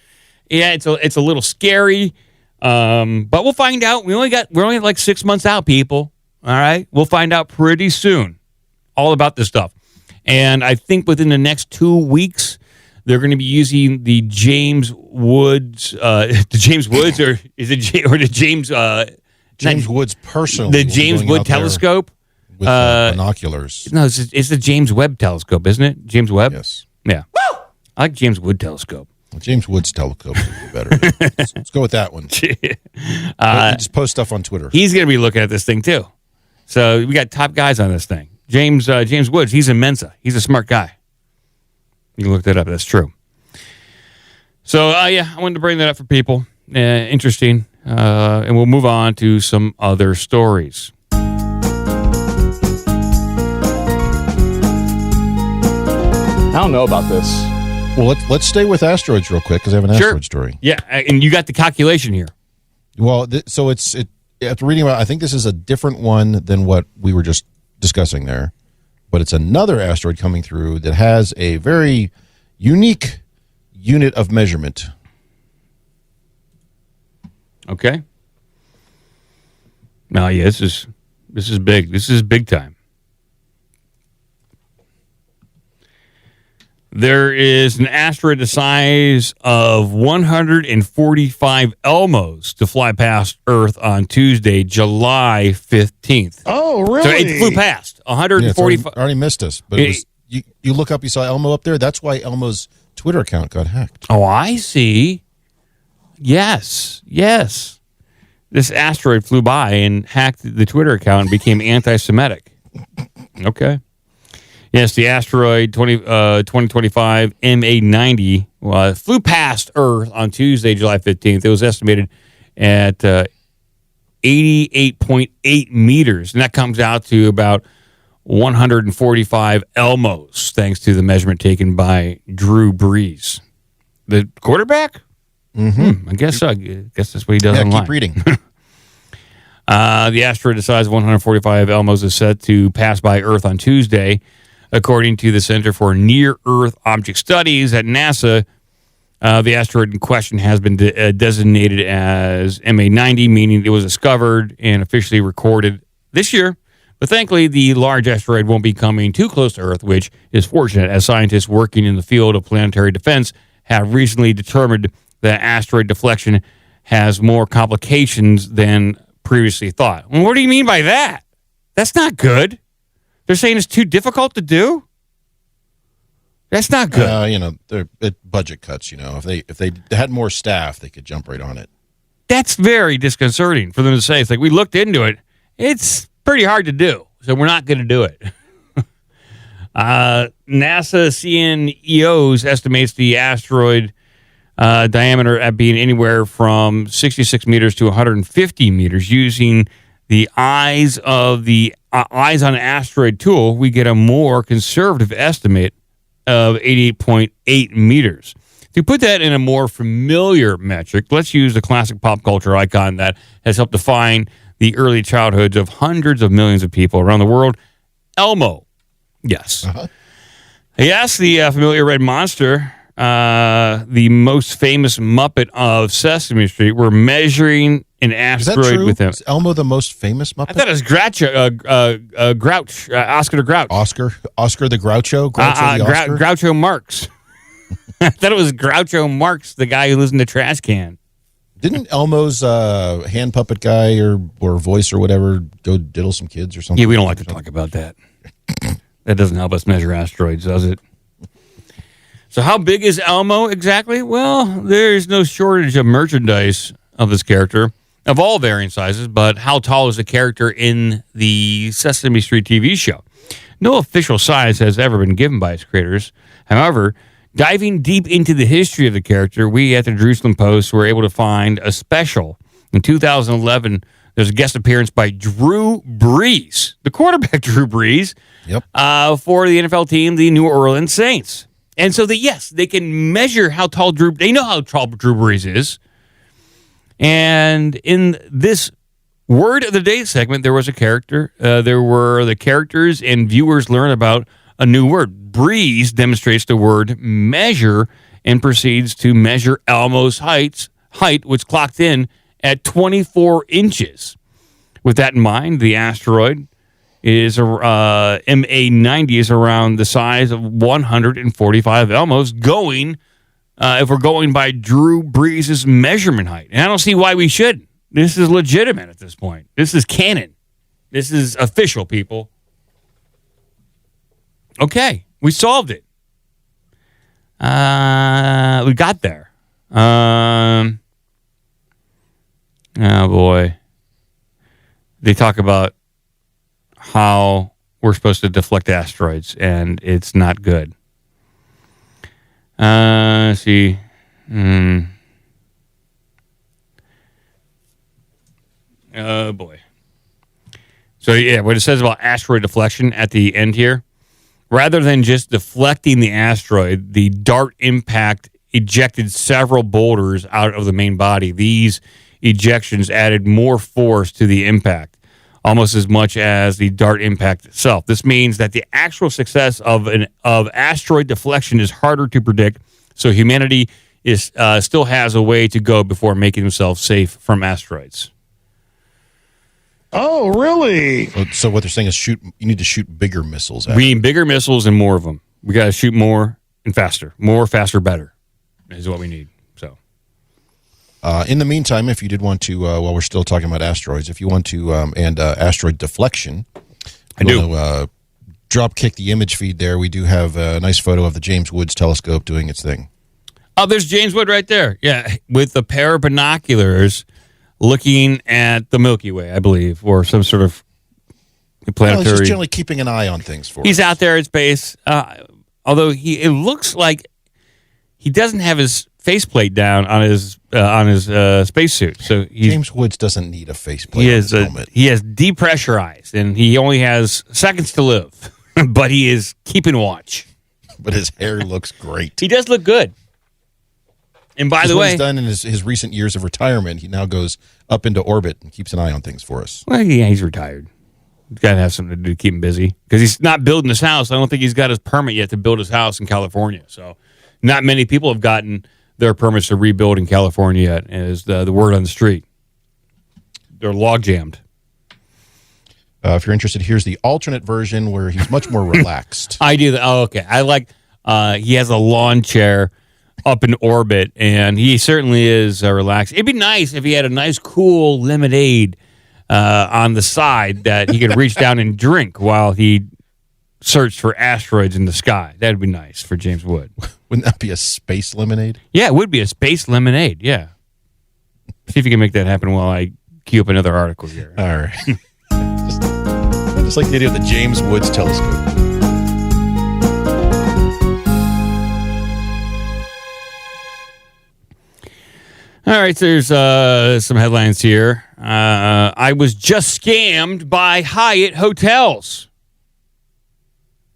Yeah, it's a little scary, but we'll find out. We're only like 6 months out, people. All right, we'll find out pretty soon all about this stuff. And I think within the next 2 weeks, they're going to be using the James Woods, or is it James Woods personally. The James Wood telescope with binoculars. No, it's the James Webb telescope, isn't it? James Webb. Yes. Yeah. Woo! I like James Wood telescope. Well, James Woods telescope would be better. Let's go with that one. You just post stuff on Twitter. He's going to be looking at this thing too. So we got top guys on this thing. James Woods. He's in Mensa. He's a smart guy. You can look that up. That's true. So, I wanted to bring that up for people. Interesting. And we'll move on to some other stories. I don't know about this. Well, let's stay with asteroids real quick because I have an asteroid story. Yeah, and you got the calculation here. Well, so after reading about, I think this is a different one than what we were just discussing there, but it's another asteroid coming through that has a very unique unit of measurement. Okay. No, yeah, this is big. This is big time. There is an asteroid the size of 145 Elmos to fly past Earth on Tuesday, July 15th. Oh, really? So it flew past 145. Yeah, already missed us, but it was, you look up, you saw Elmo up there. That's why Elmo's Twitter account got hacked. Oh, I see. Yes. This asteroid flew by and hacked the Twitter account and became anti-Semitic. Okay. Yes, the asteroid 2025 MA90 flew past Earth on Tuesday, July 15th. It was estimated at 88.8 meters, and that comes out to about 145 Elmos, thanks to the measurement taken by Drew Brees. The quarterback? I guess so. I guess that's what he does online. Keep reading. The asteroid the size of 145 Elmos is set to pass by Earth on Tuesday. According to the Center for Near-Earth Object Studies at NASA, the asteroid in question has been designated as MA90, meaning it was discovered and officially recorded this year. But thankfully, the large asteroid won't be coming too close to Earth, which is fortunate, as scientists working in the field of planetary defense have recently determined that asteroid deflection has more complications than previously thought. Well, what do you mean by that? That's not good. They're saying it's too difficult to do? That's not good. They're budget cuts. If they had more staff, they could jump right on it. That's very disconcerting for them to say. It's like, we looked into it. It's pretty hard to do, so we're not going to do it. NASA CNEOs estimates the asteroid diameter at being anywhere from 66 meters to 150 meters. Using the eyes on asteroid tool, we get a more conservative estimate of 88.8 meters. To put that in a more familiar metric, let's use the classic pop culture icon that has helped define the early childhoods of hundreds of millions of people around the world, Elmo. Yes. Uh-huh. Yes, the familiar red monster, the most famous Muppet of Sesame Street. We're measuring an asteroid with him. Is Elmo the most famous Muppet? I thought it was Grouch, Oscar the Grouch. Oscar the Groucho? Groucho Marx. I thought it was Groucho Marx, the guy who lives in the trash can. Didn't Elmo's hand puppet guy or voice or whatever go diddle some kids or something? Yeah, we don't like to talk about that. That doesn't help us measure asteroids, does it? So how big is Elmo exactly? Well, there's no shortage of merchandise of this character of all varying sizes, but how tall is the character in the Sesame Street TV show? No official size has ever been given by its creators. However, diving deep into the history of the character, we at the Jerusalem Post were able to find a special. In 2011, there's a guest appearance by Drew Brees, the quarterback Drew Brees, for the NFL team, the New Orleans Saints. And so, they can measure how tall they know how tall Drew Brees is. And in this Word of the Day segment, there was a character. There were the characters and viewers learn about a new word. Breeze demonstrates the word measure and proceeds to measure Elmo's height, which clocked in at 24 inches. With that in mind, the asteroid is MA90 is around the size of 145 Elmos going, if we're going by Drew Brees' measurement height. And I don't see why we shouldn't. This is legitimate at this point. This is canon. This is official, people. Okay, we solved it. We got there. Oh, boy. They talk about how we're supposed to deflect asteroids, and it's not good. Let's see. Oh, boy. So, what it says about asteroid deflection at the end here, rather than just deflecting the asteroid, the dart impact ejected several boulders out of the main body. These ejections added more force to the impact, almost as much as the dart impact itself. This means that the actual success of asteroid deflection is harder to predict, so humanity is still has a way to go before making themselves safe from asteroids. Oh, really? So what they're saying is you need to shoot bigger missiles. We need bigger missiles and more of them. We got to shoot more and faster. More, faster, better is what we need. So, in the meantime, if you did want to, while we're still talking about asteroids, if you want to, and asteroid deflection, drop kick the image feed there. We do have a nice photo of the James Woods telescope doing its thing. Oh, there's James Wood right there. Yeah, with the pair of binoculars, looking at the Milky Way, I believe, or some sort of planetary. He's just generally keeping an eye on things for us. He's out there in space, although it looks like he doesn't have his faceplate down on his spacesuit. So James Woods doesn't need a faceplate. He has depressurized, and he only has seconds to live, but he is keeping watch. But his hair looks great. He does look good. And by the way, what he's done in his recent years of retirement, he now goes up into orbit and keeps an eye on things for us. Well, yeah, he's retired. He's got to have something to do to keep him busy because he's not building his house. I don't think he's got his permit yet to build his house in California. So not many people have gotten their permits to rebuild in California yet, is the word on the street. They're log jammed. If you're interested, here's the alternate version where he's much more relaxed. I do that. Oh, okay. I like he has a lawn chair up in orbit, and he certainly is relaxed. It'd be nice if he had a nice, cool lemonade on the side that he could reach down and drink while he searched for asteroids in the sky. That'd be nice for James Wood. Wouldn't that be a space lemonade? Yeah, it would be a space lemonade, yeah. See if you can make that happen while I queue up another article here. All right. just like the idea of the James Woods telescope. All right, so there's some headlines here. I was just scammed by Hyatt Hotels.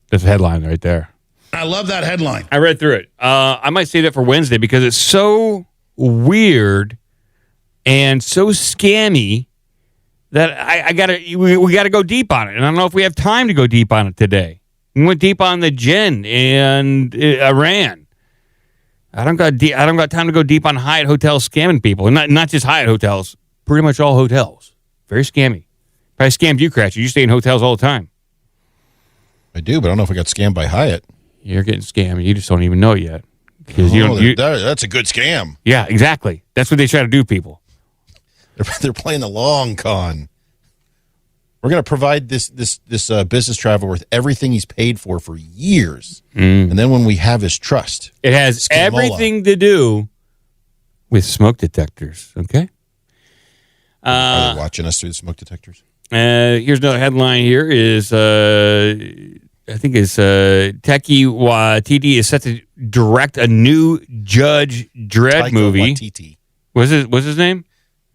That's a headline right there. I love that headline. I read through it. I might say that for Wednesday because it's so weird and so scammy that we gotta go deep on it. And I don't know if we have time to go deep on it today. We went deep on the Djinn and Iran. I don't got time to go deep on Hyatt hotels scamming people, and not just Hyatt hotels. Pretty much all hotels, very scammy. If I scammed you, Cratchit, you stay in hotels all the time. I do, but I don't know if I got scammed by Hyatt. You're getting scammed. You just don't even know it yet. Because that's a good scam. Yeah, exactly. That's what they try to do, people. They're playing the long con. We're going to provide this business traveler with everything he's paid for years, and then when we have his trust, it has everything to do with smoke detectors. Okay. Are they watching us through the smoke detectors? Here's another headline. Here is I think it's Taika Waititi is set to direct a new Judge Dredd movie. Waititi. What's his name?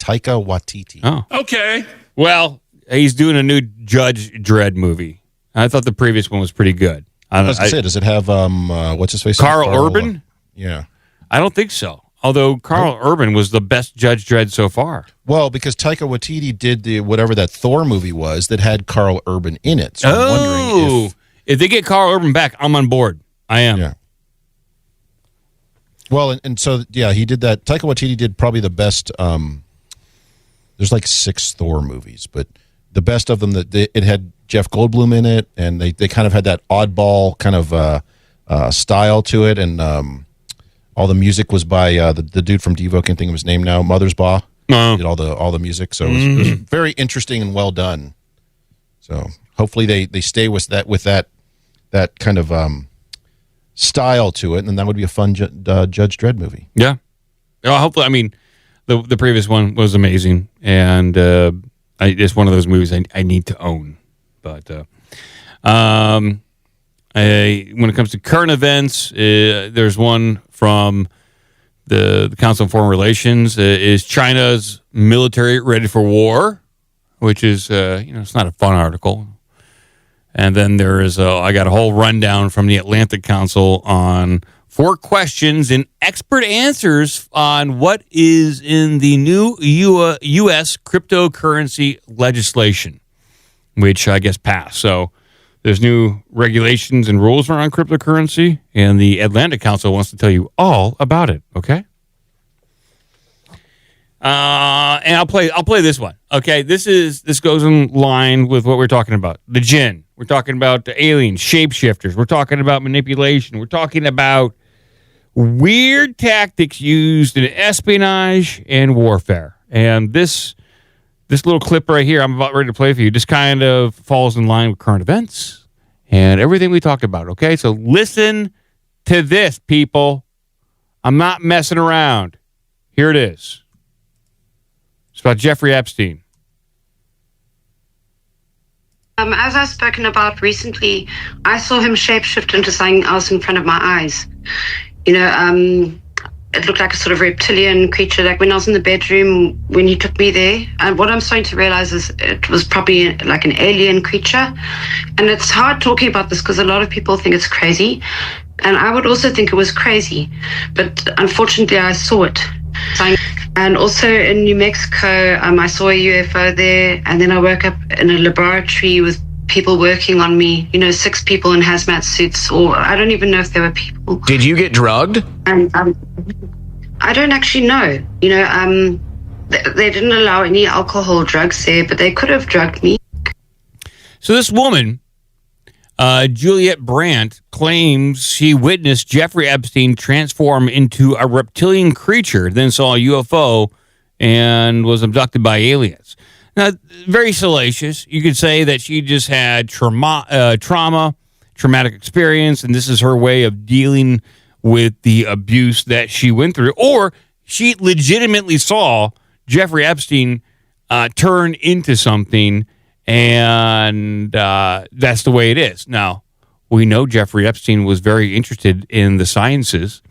Taika Waititi. Oh, Okay. well, he's doing a new Judge Dredd movie. I thought the previous one was pretty good. I was going to say, does it have what's his face? Carl Urban? Yeah. I don't think so. Although Carl Urban was the best Judge Dredd so far. Well, because Taika Waititi did the whatever that Thor movie was that had Carl Urban in it. So I'm wondering if they get Carl Urban back, I'm on board. I am. Yeah. Well, and so yeah, he did that. Taika Waititi did probably the best. There's like 6 Thor movies, but the best of them it had Jeff Goldblum in it, and they kind of had that oddball kind of style to it, and all the music was by the dude from Devo. Can't think of his name now. Mothersbaugh did all the music, so it was very interesting and well done. So hopefully they stay with that kind of style to it, and then that would be a fun Judge Dredd movie. Yeah. Well, hopefully, I mean, the previous one was amazing, and it's one of those movies I need to own. But when it comes to current events, there's one from the Council on Foreign Relations. Is China's military ready for war? Which is, it's not a fun article. And then there is I got a whole rundown from the Atlantic Council on 4 questions and expert answers on what is in the new U.S. cryptocurrency legislation, which I guess passed. So there's new regulations and rules around cryptocurrency, and the Atlantic Council wants to tell you all about it. Okay. And I'll play this one. Okay, this goes in line with what we're talking about. The Djinn. We're talking about the aliens, shapeshifters. We're talking about manipulation. We're talking about weird tactics used in espionage and warfare. And this little clip right here, I'm about ready to play for you, just kind of falls in line with current events and everything we talked about. Okay, so listen to this, people. I'm not messing around. Here it is. It's about Jeffrey Epstein. As I've spoken about recently, I saw him shapeshift into something else in front of my eyes. It looked like a sort of reptilian creature, like when I was in the bedroom when he took me there. And what I'm starting to realize is it was probably like an alien creature. And it's hard talking about this because a lot of people think it's crazy. And I would also think it was crazy. But unfortunately, I saw it. And also in New Mexico, I saw a UFO there, and then I woke up in a laboratory with people working on me, 6 people in hazmat suits, or I don't even know if there were people. Did you get drugged? And I don't actually know. They didn't allow any alcohol, drugs there, but they could have drugged me. So this woman, Juliet Brandt, claims she witnessed Jeffrey Epstein transform into a reptilian creature, then saw a UFO and was abducted by aliens. Now, very salacious. You could say that she just had traumatic experience, and this is her way of dealing with the abuse that she went through. Or she legitimately saw Jeffrey Epstein turn into something, and that's the way it is. Now, we know Jeffrey Epstein was very interested in the sciences.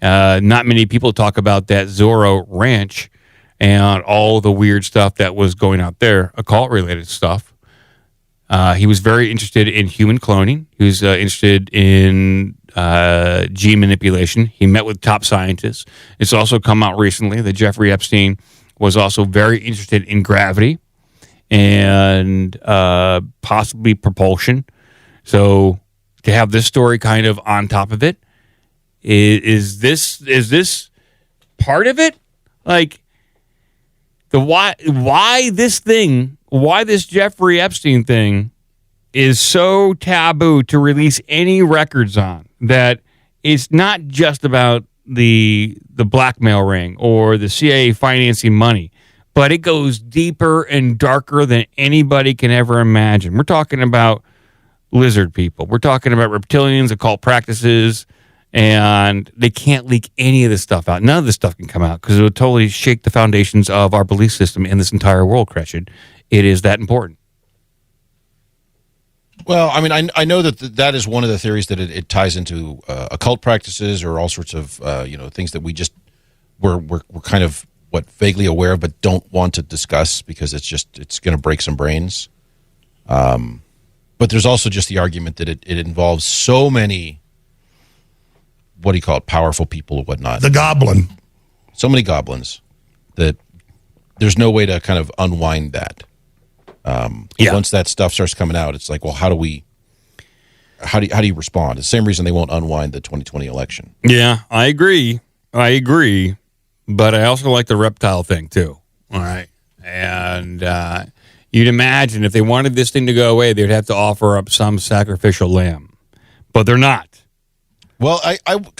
Not many people talk about that Zorro Ranch and all the weird stuff that was going out there, occult-related stuff. He was very interested in human cloning. He was interested in gene manipulation. He met with top scientists. It's also come out recently that Jeffrey Epstein was also very interested in gravity and possibly propulsion. So to have this story kind of on top of it, is this part of it? Like why this Jeffrey Epstein thing is so taboo to release any records on, that it's not just about the blackmail ring or the CIA financing money, but it goes deeper and darker than anybody can ever imagine. We're talking about lizard people. We're talking about reptilians, occult practices, and they can't leak any of this stuff out. None of this stuff can come out because it would totally shake the foundations of our belief system in this entire world, Christian. It is that important. Well, I mean, I know that is one of the theories that it ties into occult practices or all sorts of things that we just we're kind of vaguely aware of but don't want to discuss because it's going to break some brains. But there's also just the argument that it involves so many, what do you call it, powerful people or whatnot. The goblin. So many goblins that there's no way to kind of unwind that. Once that stuff starts coming out, it's like, well, how do you respond? It's the same reason they won't unwind the 2020 election. Yeah, I agree. But I also like the reptile thing too. All right. And you'd imagine if they wanted this thing to go away, they'd have to offer up some sacrificial lamb. But they're not. Well,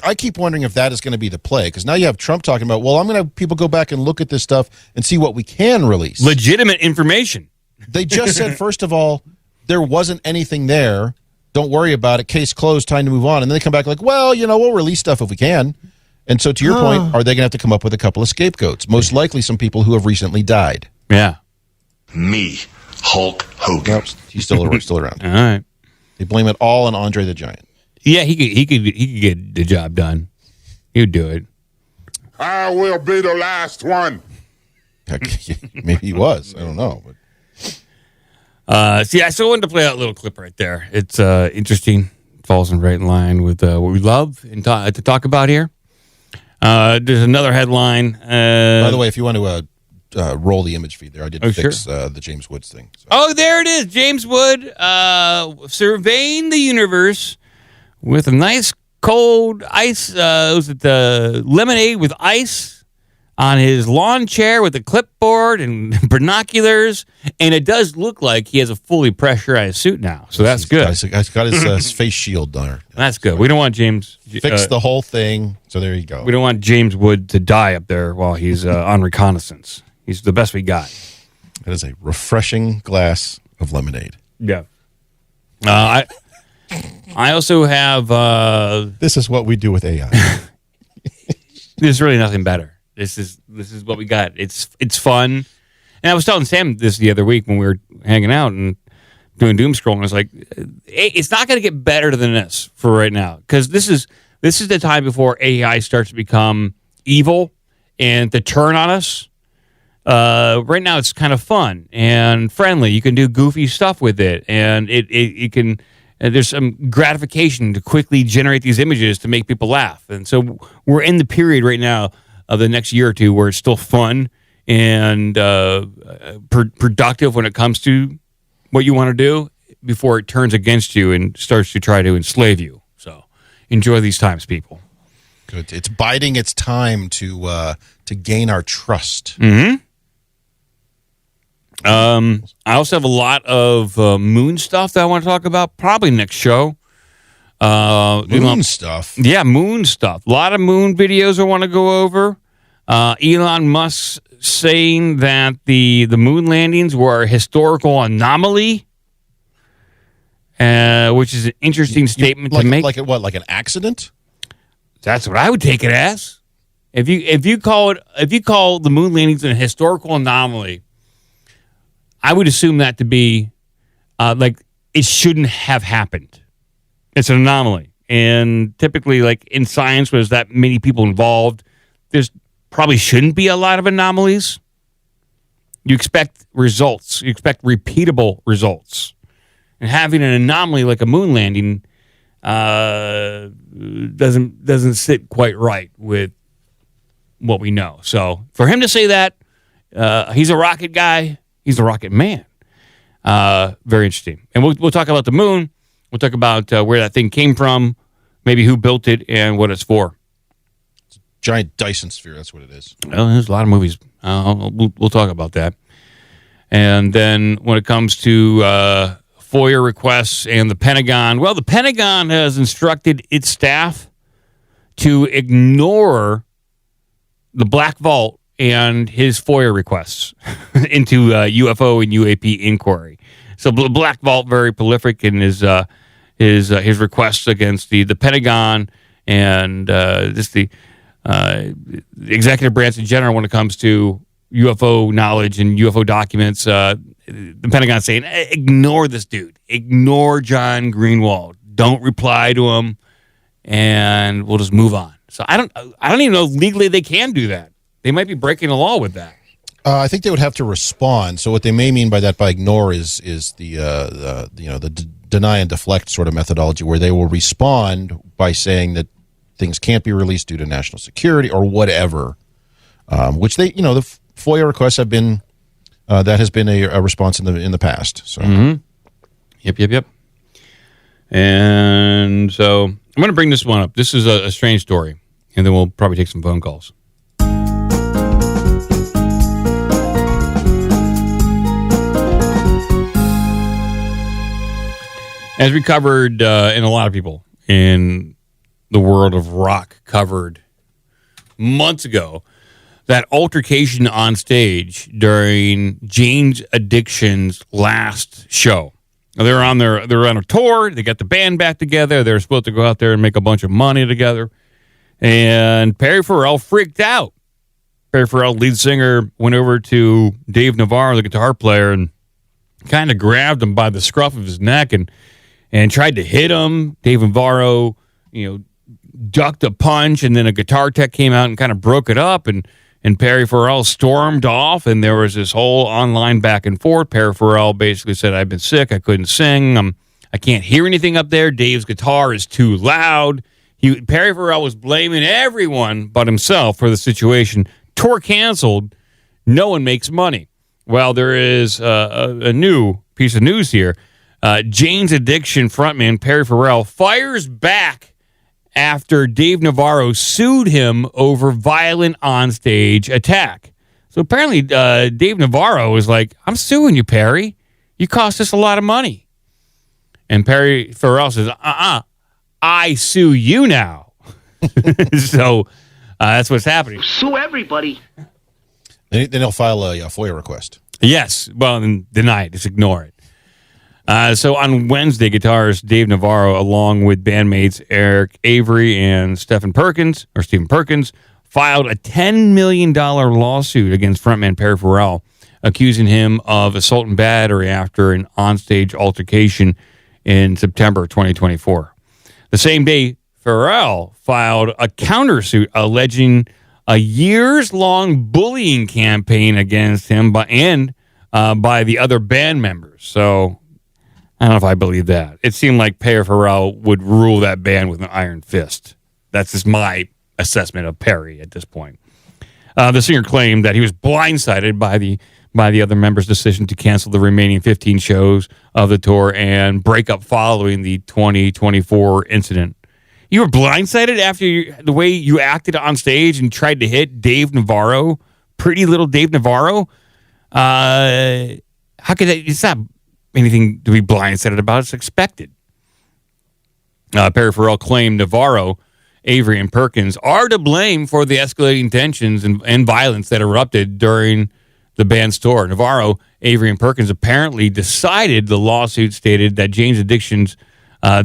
I keep wondering if that is going to be the play, because now you have Trump talking about, well, I'm going to have people go back and look at this stuff and see what we can release. Legitimate information. They just said, first of all, there wasn't anything there. Don't worry about it. Case closed. Time to move on. And then they come back like, well, we'll release stuff if we can. And so to your point, are they going to have to come up with a couple of scapegoats? Most likely some people who have recently died. Yeah. Me, Hulk Hogan. Nope, he's still around. All right. They blame it all on Andre the Giant. Yeah, he could get the job done. He would do it. I will be the last one. Maybe he was. I don't know. But. I still wanted to play that little clip right there. It's interesting. Falls right in line with what we love and to talk about here. There's another headline. By the way, if you want to roll the image feed there, I did fix the James Woods thing. So. Oh, there it is. James Wood surveying the universe with a nice cold ice. Was it the lemonade with ice on his lawn chair with a clipboard and binoculars? And it does look like he has a fully pressurized suit now. So that's good. He's got his face shield on. That's good. We don't want James... Fix the whole thing. So there you go. We don't want James Wood to die up there while he's on reconnaissance. He's the best we got. That is a refreshing glass of lemonade. Yeah. I also have... this is what we do with AI. There's really nothing better. This is what we got. It's fun. And I was telling Sam this the other week when we were hanging out and doing doom scrolling. I was like, it's not going to get better than this for right now, because this is the time before AI starts to become evil and to turn on us. Right now, it's kind of fun and friendly. You can do goofy stuff with it, and it can. There's some gratification to quickly generate these images to make people laugh. And so we're in the period right now of the next year or two where it's still fun and productive when it comes to what you want to do before it turns against you and starts to try to enslave you. So enjoy these times, people. Good. It's biding its time to gain our trust. Mm-hmm. I also have a lot of moon stuff that I want to talk about, probably next show. Moon stuff? Yeah, moon stuff. A lot of moon videos I want to go over. Elon Musk saying that the moon landings were a historical anomaly, which is an interesting statement to make. Like an accident? That's what I would take it as. If you call the moon landings a historical anomaly, I would assume that to be like it shouldn't have happened. It's an anomaly. And typically, like in science, where there's that many people involved, there's probably shouldn't be a lot of anomalies. You expect results. You expect repeatable results. And having an anomaly like a moon landing doesn't sit quite right with what we know. So for him to say that, he's a rocket guy. He's a rocket man. Very interesting. And we'll talk about the moon. We'll talk about where that thing came from, maybe who built it, and what it's for. It's a giant Dyson sphere, that's what it is. Well, there's a lot of movies. We'll talk about that. And then when it comes to FOIA requests and the Pentagon, well, the Pentagon has instructed its staff to ignore the Black Vault and his FOIA requests into UFO and UAP inquiry. So Black Vault very prolific in his requests against the Pentagon and just the executive branch in general when it comes to UFO knowledge and UFO documents. The Pentagon saying, ignore this dude. Ignore John Greenwald. Don't reply to him, and we'll just move on. So I don't even know if legally they can do that. They might be breaking the law with that. I think they would have to respond. So what they may mean by that, by ignore, is the deny and deflect sort of methodology, where they will respond by saying that things can't be released due to national security or whatever. Which they, the FOIA requests have been that has been a response in the past. So, Yep. And so I'm going to bring this one up. This is a strange story, and then we'll probably take some phone calls. As we covered, and a lot of people in the world of rock covered months ago, that altercation on stage during Jane's Addiction's last show. They're on a tour. They got the band back together. They're supposed to go out there and make a bunch of money together. And Perry Farrell freaked out. Perry Farrell, lead singer, went over to Dave Navarro, the guitar player, and kind of grabbed him by the scruff of his neck and tried to hit him. Dave Navarro, ducked a punch, and then a guitar tech came out and kind of broke it up, and Perry Farrell stormed off, and there was this whole online back and forth. Perry Farrell basically said, I've been sick, I couldn't sing, I can't hear anything up there, Dave's guitar is too loud. Perry Farrell was blaming everyone but himself for the situation. Tour canceled, no one makes money. Well, there is a new piece of news here. Jane's Addiction frontman Perry Farrell fires back after Dave Navarro sued him over violent onstage attack. So apparently Dave Navarro was like, I'm suing you, Perry. You cost us a lot of money. And Perry Farrell says, I sue you now. So that's what's happening. Sue everybody. Then he'll file a FOIA request. Yes. Well, then deny it. Just ignore it. So on Wednesday, guitarist Dave Navarro, along with bandmates Eric Avery and Stephen Perkins, filed a $10 million lawsuit against frontman Perry Farrell, accusing him of assault and battery after an onstage altercation in September 2024. The same day, Farrell filed a countersuit alleging a years-long bullying campaign against him by the other band members. So I don't know if I believe that. It seemed like Perry Farrell would rule that band with an iron fist. That's just my assessment of Perry at this point. The singer claimed that he was blindsided by the other members' decision to cancel the remaining 15 shows of the tour and break up following the 2024 incident. You were blindsided after the way you acted on stage and tried to hit Dave Navarro, pretty little Dave Navarro? How could that? It's not anything to be blindsided about. It's expected. Perry Farrell claimed Navarro, Avery, and Perkins are to blame for the escalating tensions and violence that erupted during the band's tour. Navarro, Avery, and Perkins apparently decided the lawsuit stated that Jane's Addiction's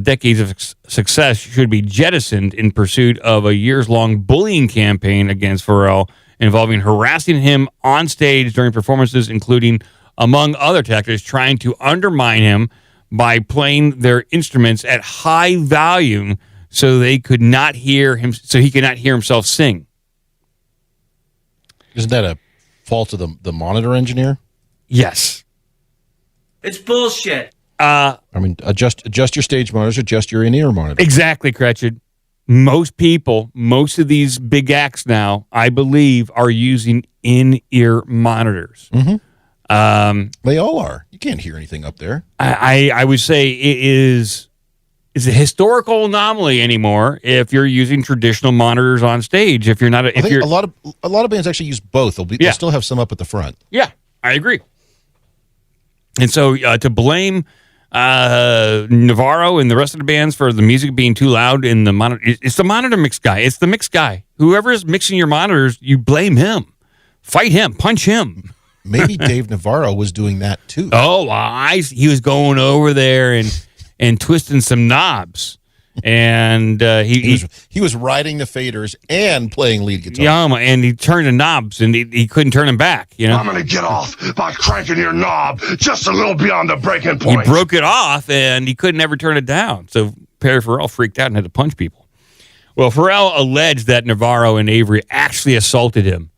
decades of success should be jettisoned in pursuit of a years-long bullying campaign against Farrell involving harassing him on stage during performances, including, among other tactics, trying to undermine him by playing their instruments at high volume so they could not hear him, so he could not hear himself sing. Isn't that a fault of the monitor engineer? Yes. It's bullshit. Adjust your stage monitors, adjust your in-ear monitor. Exactly, Cretched. Most of these big acts now, I believe, are using in-ear monitors. Mm-hmm. They all are. You can't hear anything up there. I would say it's a historical anomaly anymore if you're using traditional monitors on stage. If you're not, a lot of bands actually use both. They'll still have some up at the front. Yeah, I agree. And so to blame Navarro and the rest of the bands for the music being too loud in the monitor. It's the monitor mix guy. It's the mix guy. Whoever is mixing your monitors, you blame him. Fight him. Punch him. Maybe Dave Navarro was doing that too. Oh, he was going over there and twisting some knobs. And he was riding the faders and playing lead guitar. Yeah, and he turned the knobs, and he couldn't turn them back. You know, I'm gonna get off by cranking your knob just a little beyond the breaking point. He broke it off, and he couldn't ever turn it down. So Perry Farrell freaked out and had to punch people. Well, Farrell alleged that Navarro and Avery actually assaulted him,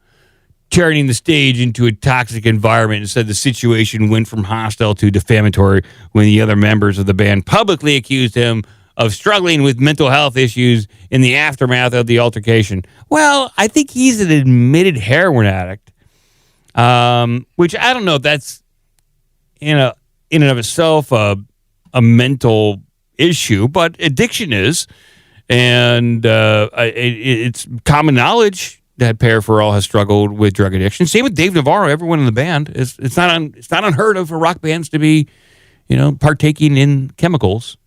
turning the stage into a toxic environment, and said the situation went from hostile to defamatory when the other members of the band publicly accused him of struggling with mental health issues in the aftermath of the altercation. Well, I think he's an admitted heroin addict, which I don't know if that's in and of itself a mental issue, but addiction is, and it's common knowledge that Perry Farrell has struggled with drug addiction. Same with Dave Navarro. Everyone in the band it's not unheard of for rock bands to be, partaking in chemicals.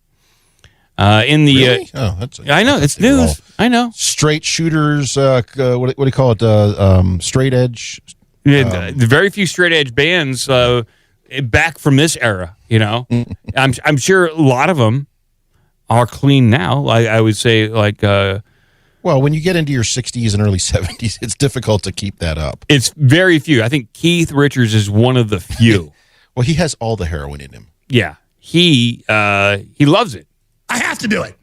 Really? I know it's news. I know straight shooters. What do you call it? Straight edge. The very few straight edge bands back from this era. I'm sure a lot of them are clean now. I would say well, when you get into your 60s and early 70s, it's difficult to keep that up. It's very few. I think Keith Richards is one of the few. Well, he has all the heroin in him. Yeah, he loves it. I have to do it.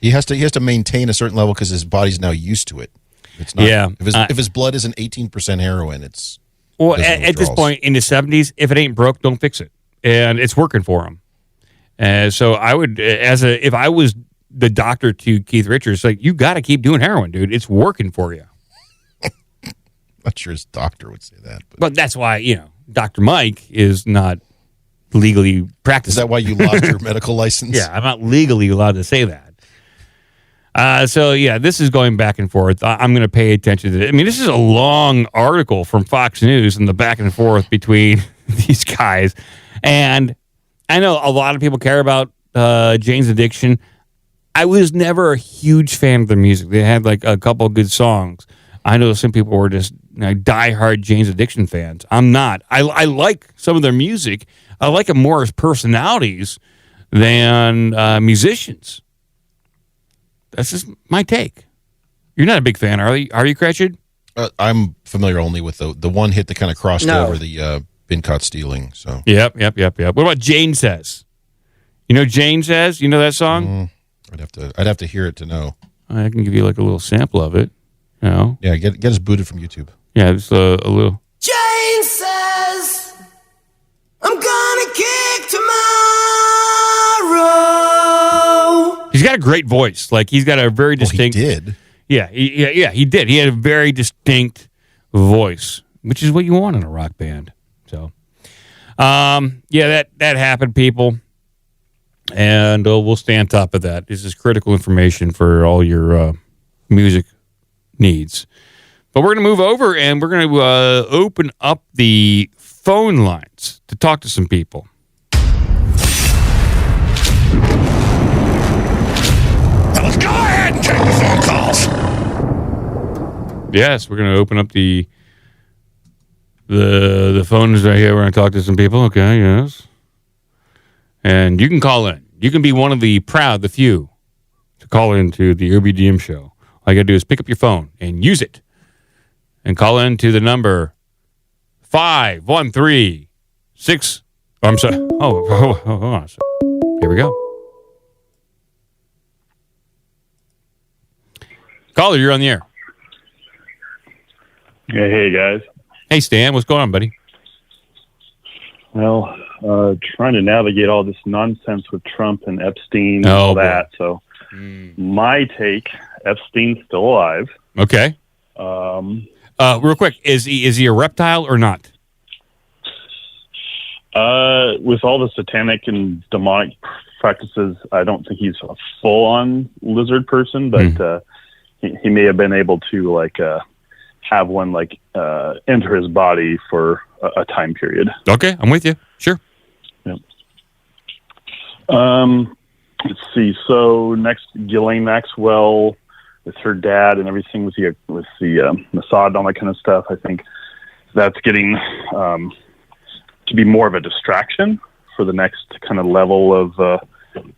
He has to maintain a certain level because his body's now used to it. It's not. Yeah. If his blood isn't 18% heroin, it's at this point in the 70s. If it ain't broke, don't fix it, and it's working for him. So I would, if I was the doctor to Keith Richards, you got to keep doing heroin, dude. It's working for you. Not sure his doctor would say that, but that's why Dr. Mike is not legally practicing. Is that why you lost your medical license? Yeah, I'm not legally allowed to say that. So yeah, this is going back and forth. I'm going to pay attention to it. I mean, this is a long article from Fox News and the back and forth between these guys. And I know a lot of people care about Jane's addiction. I was never a huge fan of their music. They had a couple of good songs. I know some people were just diehard Jane's Addiction fans. I'm not. I like some of their music. I like them more as personalities than musicians. That's just my take. You're not a big fan, are you? Are you, Cratchit? I'm familiar only with the one hit that kind of crossed over the Been Caught Stealing. So Yep. What about Jane Says? Jane Says? You know that song? I'd have to hear it to know. I can give you a little sample of it. Yeah, get us booted from YouTube. Yeah, just a little. Jane says, I'm gonna kick tomorrow. He's got a great voice. He's got a very distinct. He did. Yeah, he did. He had a very distinct voice, which is what you want in a rock band. So, that happened, people. And we'll stay on top of that. This is critical information for all your music needs. But we're going to move over and we're going to open up the phone lines to talk to some people. Let's go ahead and take the phone calls. Yes, we're going to open up the phones right here. We're going to talk to some people. Okay, yes. And you can call in. You can be one of the few, to call into the OBDM show. All you got to do is pick up your phone and use it. And call in to the number 5136. Oh, I'm sorry. Hold on. Here we go. Caller, you're on the air. Yeah, hey, guys. Hey, Stan. What's going on, buddy? Well, trying to navigate all this nonsense with Trump and Epstein and all that. So my take, Epstein's still alive. Okay. Real quick, is he a reptile or not? With all the satanic and demonic practices, I don't think he's a full-on lizard person, but he may have been able to have one enter his body for a time period. Okay, I'm with you. Sure. Yep. Let's see. So next, Ghislaine Maxwell with her dad and everything with the Mossad and all that kind of stuff. I think that's getting to be more of a distraction for the next kind of level of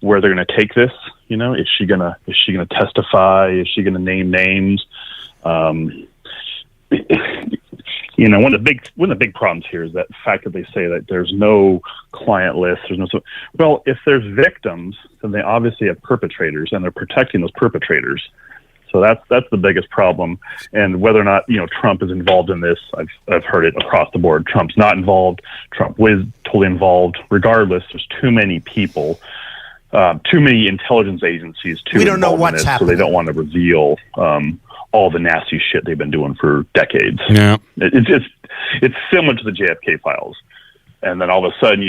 where they're going to take this. You know, is she gonna testify? Is she gonna name names? You know, one of the big problems here is that fact that they say that there's no client list. There's no well, if there's victims, then they obviously have perpetrators, and they're protecting those perpetrators. So that's the biggest problem. And whether or not Trump is involved in this, I've heard it across the board. Trump's not involved. Trump was totally involved. Regardless, there's too many people, too many intelligence agencies. We don't know what's happening, so they don't want to reveal all the nasty shit they've been doing for decades. Yeah, it's similar to the JFK files, and then all of a sudden,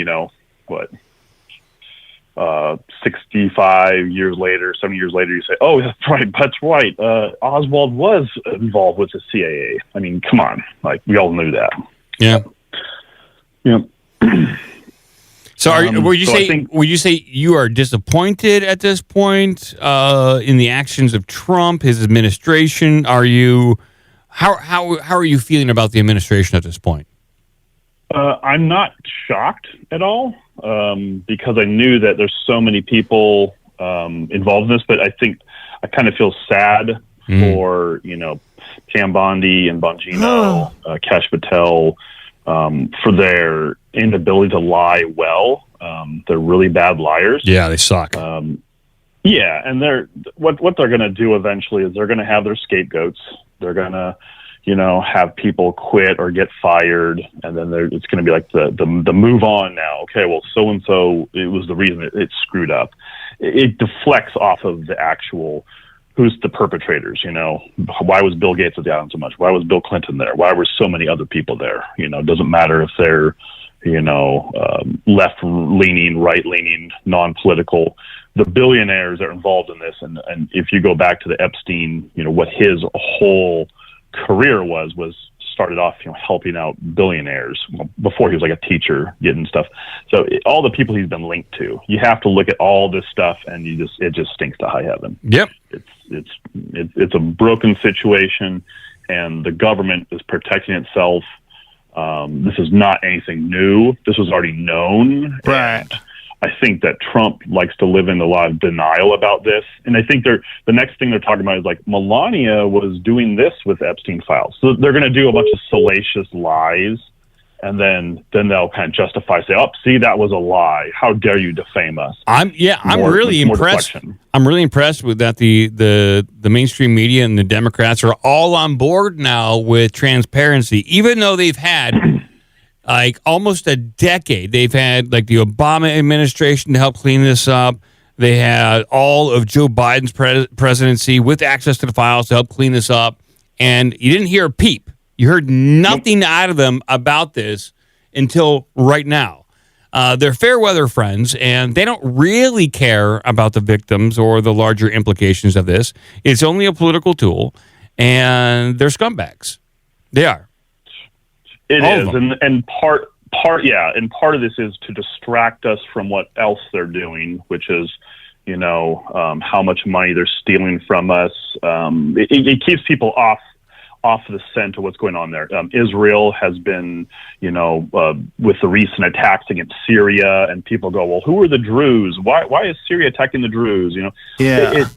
65 years later, 70 years later, you say, "Oh, that's right. Oswald was involved with the CIA." I mean, come on, like we all knew that. Yeah. Yeah. So, would you say you are disappointed at this point in the actions of Trump, his administration? Are you how are you feeling about the administration at this point? I'm not shocked at all because I knew that there's so many people involved in this, but I think I kind of feel sad for Pam Bondi and Bongino, Kash Patel, for their inability to lie well. They're really bad liars. Yeah, they suck. Yeah, and what they're going to do eventually is they're going to have their scapegoats. They're going to have people quit or get fired, and then it's going to be like the move on now. Okay, well, so and so, it was the reason it screwed up. It deflects off of the actual who's the perpetrators. Why was Bill Gates at the island so much? Why was Bill Clinton there? Why were so many other people there? It doesn't matter if they're left leaning, right leaning, non-political. The billionaires that are involved in this, and if you go back to the Epstein, what his whole career was started off helping out billionaires before he was like a teacher getting stuff. So all the people he's been linked to, you have to look at all this stuff, and it just stinks to high heaven. Yep, it's a broken situation, and the government is protecting itself. This is not anything new. This was already known. Right. And I think that Trump likes to live in a lot of denial about this. And I think the next thing they're talking about is like Melania was doing this with Epstein files. So they're going to do a bunch of salacious lies, and then they'll kind of justify, say, "Oh, see, that was a lie. How dare you defame us?" I'm really impressed. I'm really impressed with that. The mainstream media and the Democrats are all on board now with transparency, even though they've had like almost a decade. They've had like the Obama administration to help clean this up. They had all of Joe Biden's presidency with access to the files to help clean this up, and you didn't hear a peep. You heard nothing out of them about this until right now. They're fair weather friends, and they don't really care about the victims or the larger implications of this. It's only a political tool, and they're scumbags. They are. It is, and part of this is to distract us from what else they're doing, which is, how much money they're stealing from us. It keeps people off the scent of what's going on there. Israel has been, with the recent attacks against Syria, and people go, "Well, who are the Druze? Why is Syria attacking the Druze?"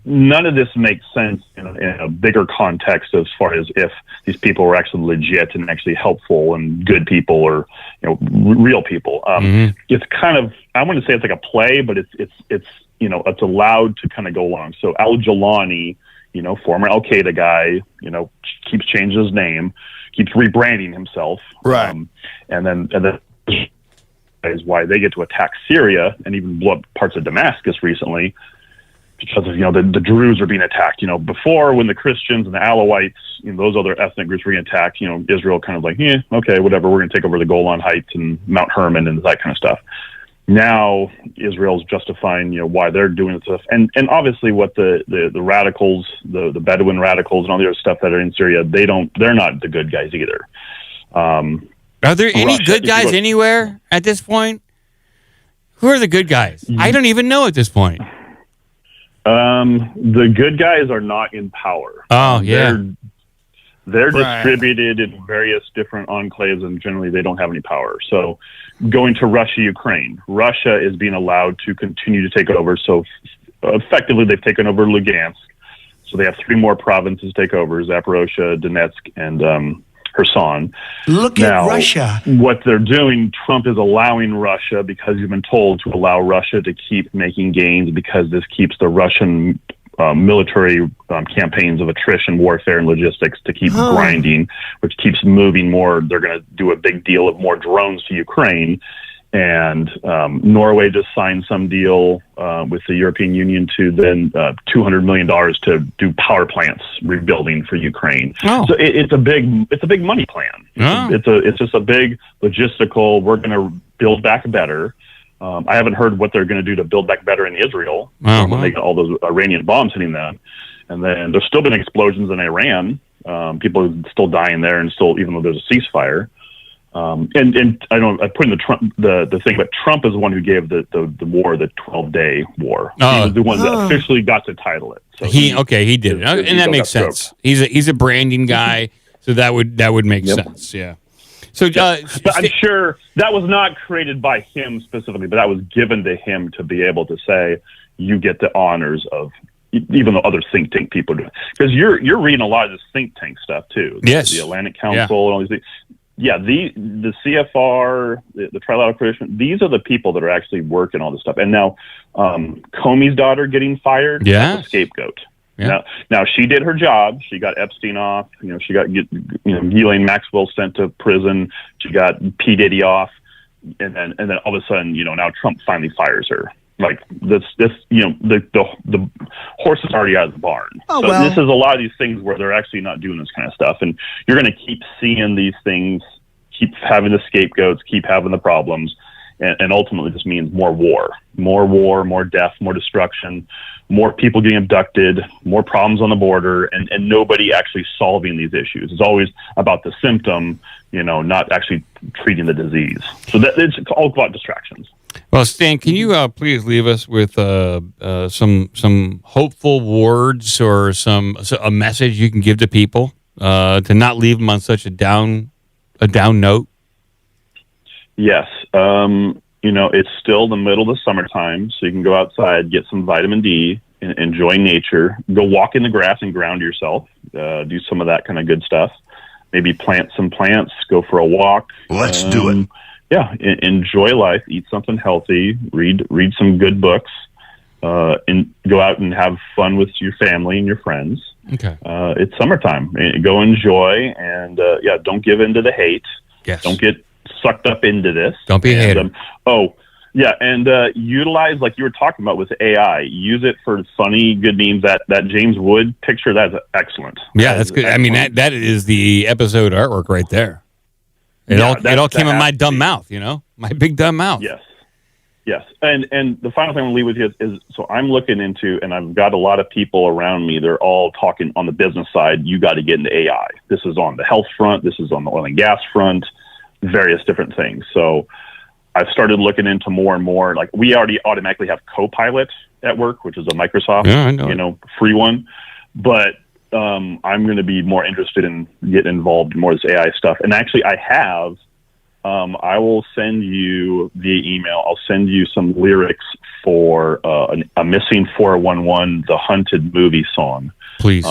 None of this makes sense in a bigger context as far as if these people were actually legit and actually helpful and good people, or real people. It's kind of, I want to say it's like a play, but it's allowed to kind of go along. So Al-Jilani, former Al-Qaeda guy, keeps changing his name, keeps rebranding himself. Right. And then is why they get to attack Syria and even blow up parts of Damascus recently, because of, the Druze are being attacked. Before, when the Christians and the Alawites, those other ethnic groups were being attacked, Israel kind of like, okay, whatever, we're going to take over the Golan Heights and Mount Hermon and that kind of stuff. Now Israel's justifying, why they're doing this stuff, and obviously what the radicals, the Bedouin radicals, and all the other stuff that are in Syria, they're not the good guys either. Are there any good guys anywhere at this point? Who are the good guys? I don't even know at this point. The good guys are not in power. Oh, yeah. They're distributed in various different enclaves, and generally they don't have any power. So going to Russia, Ukraine. Russia is being allowed to continue to take over. So effectively they've taken over Lugansk. So they have 3 more provinces to take over, Zaporozhye, Donetsk, and Kherson. Look now, at Russia. What they're doing, Trump is allowing Russia, because he's been told to allow Russia to keep making gains, because this keeps the Russian military campaigns of attrition, warfare, and logistics to keep grinding, which keeps moving more. They're going to do a big deal of more drones to Ukraine. And Norway just signed some deal with the European Union to then $200 million to do power plants rebuilding for Ukraine. So it's a big money plan. It's just a big logistical. We're going to build back better. I haven't heard what they're going to do to build back better in Israel when they got all those Iranian bombs hitting them. And then there's still been explosions in Iran. People are still dying there, and still, even though there's a ceasefire. And I don't. I put in the thing, but Trump is the one who gave the war the 12-day war. He was the one that officially got to title it. So he did it, and that makes sense. He's a branding guy, so that would make sense. Yeah. So, but I'm sure that was not created by him specifically, but that was given to him to be able to say, you get the honors of, even though other think tank people do, because you're reading a lot of this think tank stuff too. Yes. The Atlantic Council and all these things. Yeah, the CFR, the Trilateral Coalition, these are the people that are actually working all this stuff. And now Comey's daughter getting fired, that's a scapegoat. Yeah. Now she did her job. She got Epstein off. She got Ghislaine Maxwell sent to prison. She got P. Diddy off, and then all of a sudden, now Trump finally fires her. Like the horse is already out of the barn. Oh, so well. This is a lot of these things where they're actually not doing this kind of stuff, and you're going to keep seeing these things, keep having the scapegoats, keep having the problems, and ultimately this means more war, more death, more destruction, more people getting abducted, more problems on the border, and nobody actually solving these issues. It's always about the symptom, not actually treating the disease. So it's all about distractions. Well, Stan, can you please leave us with some hopeful words or a message you can give to people to not leave them on such a down note? Yes. It's still the middle of the summertime, so you can go outside, get some vitamin D, enjoy nature, go walk in the grass and ground yourself, do some of that kind of good stuff. Maybe plant some plants, go for a walk. Let's do it. Yeah, enjoy life, eat something healthy, read some good books, and go out and have fun with your family and your friends. Okay. It's summertime. Go enjoy, and don't give in to the hate. Yes. Don't get sucked up into this. Don't be a hater. And utilize, like you were talking about with AI, use it for funny, good memes. That James Wood picture, that's excellent. Yeah, that's good. Excellent. I mean, that is the episode artwork right there. It all came in my dumb mouth, my big dumb mouth. Yes. And the final thing I'm going to leave with you is, so I'm looking into, and I've got a lot of people around me, they're all talking on the business side, you got to get into AI. This is on the health front. This is on the oil and gas front, various different things. So I've started looking into more and more. Like, we already automatically have Copilot at work, which is a Microsoft, free one. But I'm going to be more interested in getting involved in more of this AI stuff. And actually, I have. I will send you via email. I'll send you some lyrics for a Missing 411, the Hunted movie song. Please.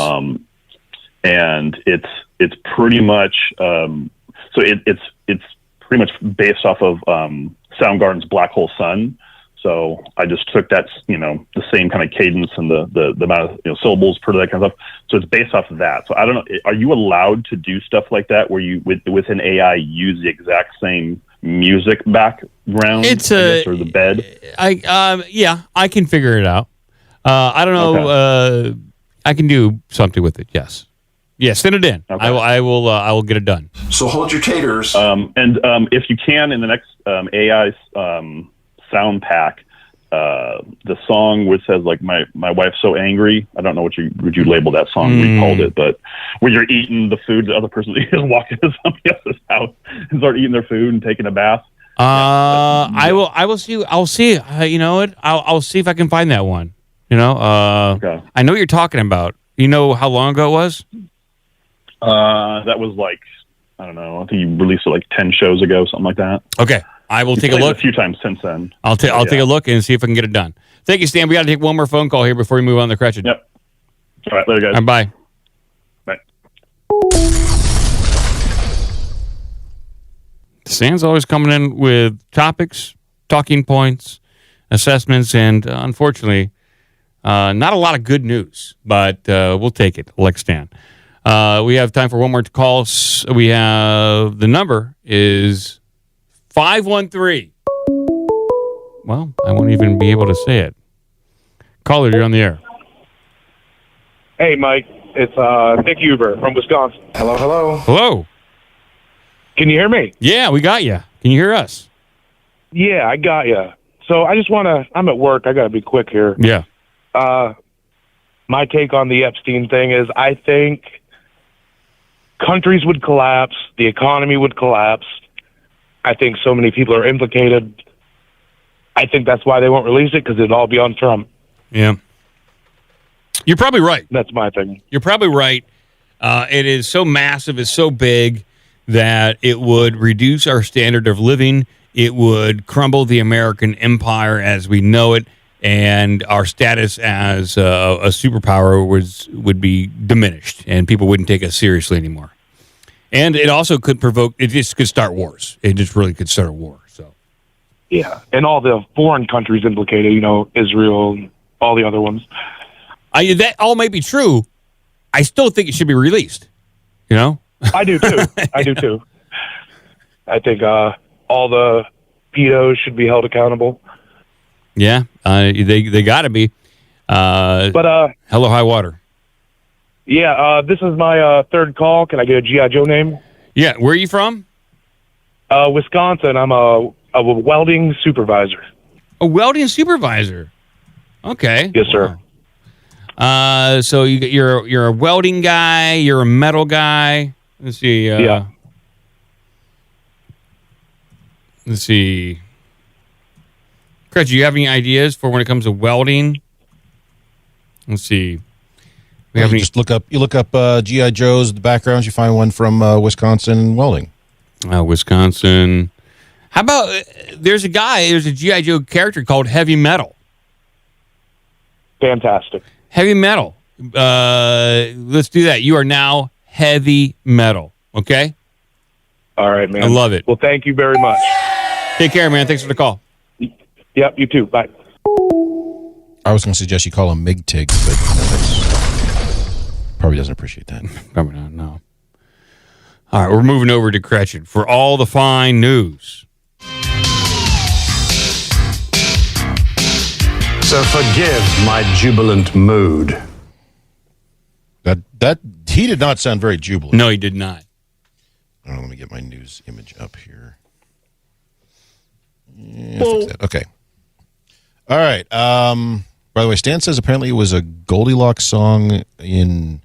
And it's pretty much it's pretty much based off of Soundgarden's Black Hole Sun. So I just took that, the same kind of cadence and the amount of syllables per that kind of stuff. So it's based off of that. So I don't know, are you allowed to do stuff like that where you within AI use the exact same music background? Or the bed? I can figure it out. I don't know. Okay. I can do something with it. Yes. Yeah, send it in. Okay. I will get it done. So hold your taters. And if you can, in the next AI sound pack, the song which says like my wife's so angry. I don't know what you label that song. We called it, but when you're eating the food, the other person is walking to somebody else's house and start eating their food and taking a bath. I will see. I'll see. You know what? I'll see if I can find that one. You know. Okay. I know what you're talking about. You know how long ago it was? That was like, I don't know. I think you released it like 10 shows ago, something like that. Okay, I will take a Played it look a few times since then. I'll take a look and see if I can get it done. Thank you, Stan. We got to take one more phone call here before we move on to Cretchen. Yep. All right, later, guys. All right, bye. Bye. Stan's always coming in with topics, talking points, assessments, and unfortunately, not a lot of good news, but we'll take it, like Stan. We have time for one more call. We have, the number is 513. Well, I won't even be able to say it. Caller, you're on the air. Hey, Mike. It's Nick Huber from Wisconsin. Hello, hello. Hello. Can you hear me? Yeah, we got you. Can you hear us? Yeah, I got you. So I just want to, I'm at work. I got to be quick here. Yeah. My take on the Epstein thing is I think countries would collapse. The economy would collapse. I think so many people are implicated. I think that's why they won't release it, because it'd all be on Trump. Yeah. You're probably right. That's my thing. You're probably right. It is so massive, it's so big that it would reduce our standard of living. It would crumble the American empire as we know it, and our status as a superpower would be diminished, and people wouldn't take us seriously anymore. And it also could provoke, it just could start wars. It just really could start a war. So, yeah, and all the foreign countries implicated, you know, Israel, and all the other ones. That all may be true. I still think it should be released. You know? I do too. I do too. I think all the pedos should be held accountable. Yeah, they got to be. But hello, high water. Yeah, this is my third call. Can I get a G.I. Joe name? Yeah, where are you from? Wisconsin. I'm a welding supervisor. A welding supervisor. Okay. Yes, sir. Wow. So you're a welding guy. You're a metal guy. Let's see. Yeah. Let's see. Chris, do you have any ideas for when it comes to welding? Let's see. You just look up G.I. Joes, the backgrounds, you find one from Wisconsin welding. Wisconsin. How about there's a G.I. Joe character called Heavy Metal. Fantastic. Heavy Metal. Let's do that. You are now Heavy Metal. Okay? All right, man. I love it. Well, thank you very much. Take care, man. Thanks for the call. Yep, you too. Bye. I was going to suggest you call him MIG-TIG, but that's probably doesn't appreciate that. Probably not, no. All right, we're moving over to Cretchen for all the fine news. So forgive my jubilant mood. That he did not sound very jubilant. No, he did not. Let me get my news image up here. Yeah, okay. All right. By the way, Stan says apparently it was a Goldilocks song in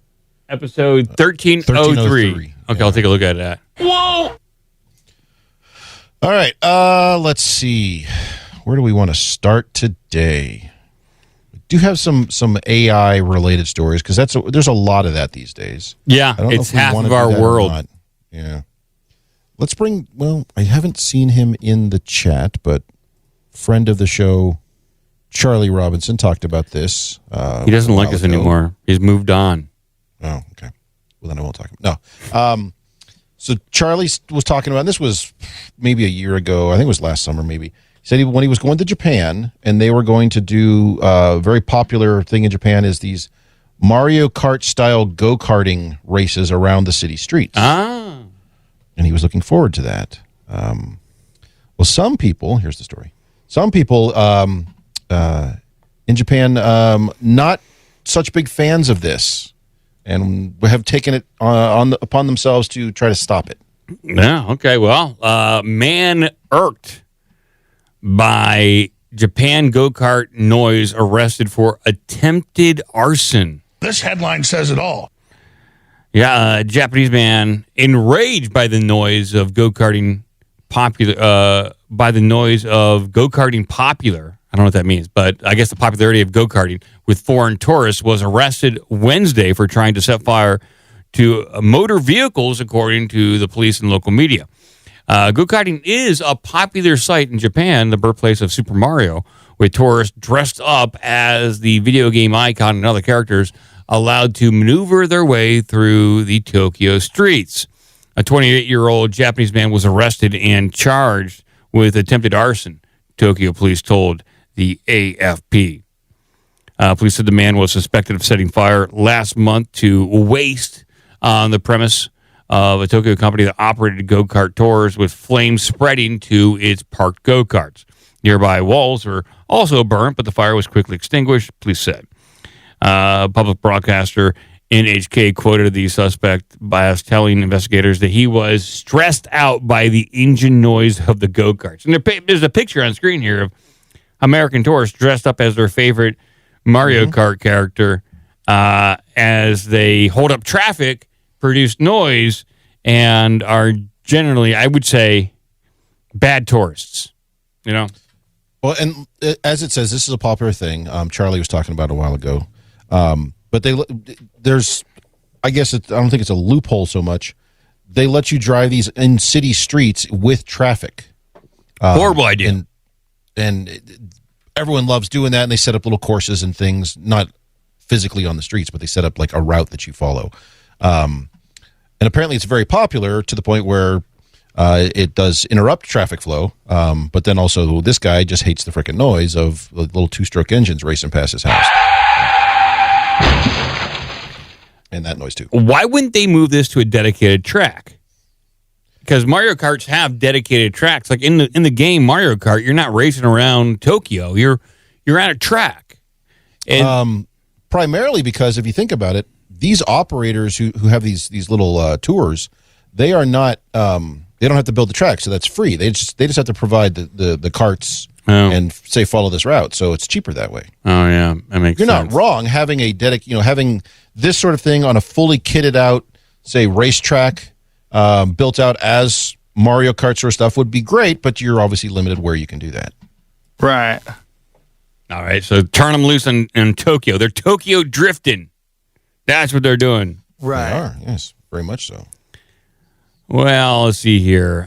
episode 1303. Okay, yeah. I'll take a look at that. Whoa! All right. Let's see. Where do we want to start today? We do have some AI related stories because there's a lot of that these days. Yeah, it's half of our world. Yeah. Let's bring. Well, I haven't seen him in the chat, but friend of the show, Charlie Robinson, talked about this. He doesn't like us anymore. He's moved on. Oh, okay. Well, then I won't talk about it. No. So Charlie was talking about, and this was maybe a year ago. I think it was last summer, maybe. He said when he was going to Japan, and they were going to do a very popular thing in Japan is these Mario Kart-style go-karting races around the city streets. Ah. And he was looking forward to that. Well, some people, here's the story. Some people in Japan, not such big fans of this, and have taken it upon themselves to try to stop it. Yeah, okay. Well, man irked by Japan go-kart noise arrested for attempted arson. This headline says it all. Yeah, a Japanese man enraged by the noise of go-karting by the noise of go-karting popular. I don't know what that means, but I guess the popularity of go-karting with foreign tourists was arrested Wednesday for trying to set fire to motor vehicles, according to the police and local media. Go-karting is a popular sight in Japan, the birthplace of Super Mario, with tourists dressed up as the video game icon and other characters allowed to maneuver their way through the Tokyo streets. A 28-year-old Japanese man was arrested and charged with attempted arson, Tokyo police told the AFP. Police said the man was suspected of setting fire last month to waste on the premise of a Tokyo company that operated go-kart tours, with flames spreading to its parked go-karts. Nearby walls were also burnt, but the fire was quickly extinguished, police said. Public broadcaster NHK quoted the suspect as telling investigators that he was stressed out by the engine noise of the go-karts. And there's a picture on screen here of American tourists dressed up as their favorite Mario Kart character as they hold up traffic, produce noise, and are generally, I would say, bad tourists. You know? Well, and as it says, this is a popular thing. Charlie was talking about it a while ago. But there's, I guess, I don't think it's a loophole so much. They let you drive these in city streets with traffic. Horrible idea. And everyone loves doing that, and they set up little courses and things, not physically on the streets, but they set up like a route that you follow. And apparently it's very popular to the point where it does interrupt traffic flow. But then also this guy just hates the freaking noise of the little two-stroke engines racing past his house. And that noise too. Why wouldn't they move this to a dedicated track? Because Mario Karts have dedicated tracks. Like in the game Mario Kart, you're not racing around Tokyo. You're at a track. And primarily because if you think about it, these operators who have these little tours, they are not they don't have to build the track, so that's free. They just have to provide the carts and say follow this route, so it's cheaper that way. Oh yeah, that makes sense. You're not wrong. Having having this sort of thing on a fully kitted out, say, racetrack built out as Mario Kart sort of stuff would be great, but you're obviously limited where you can do that. Right. All right, so turn them loose in Tokyo. They're Tokyo drifting. That's what they're doing. Right. They are, yes, very much so. Well, let's see here.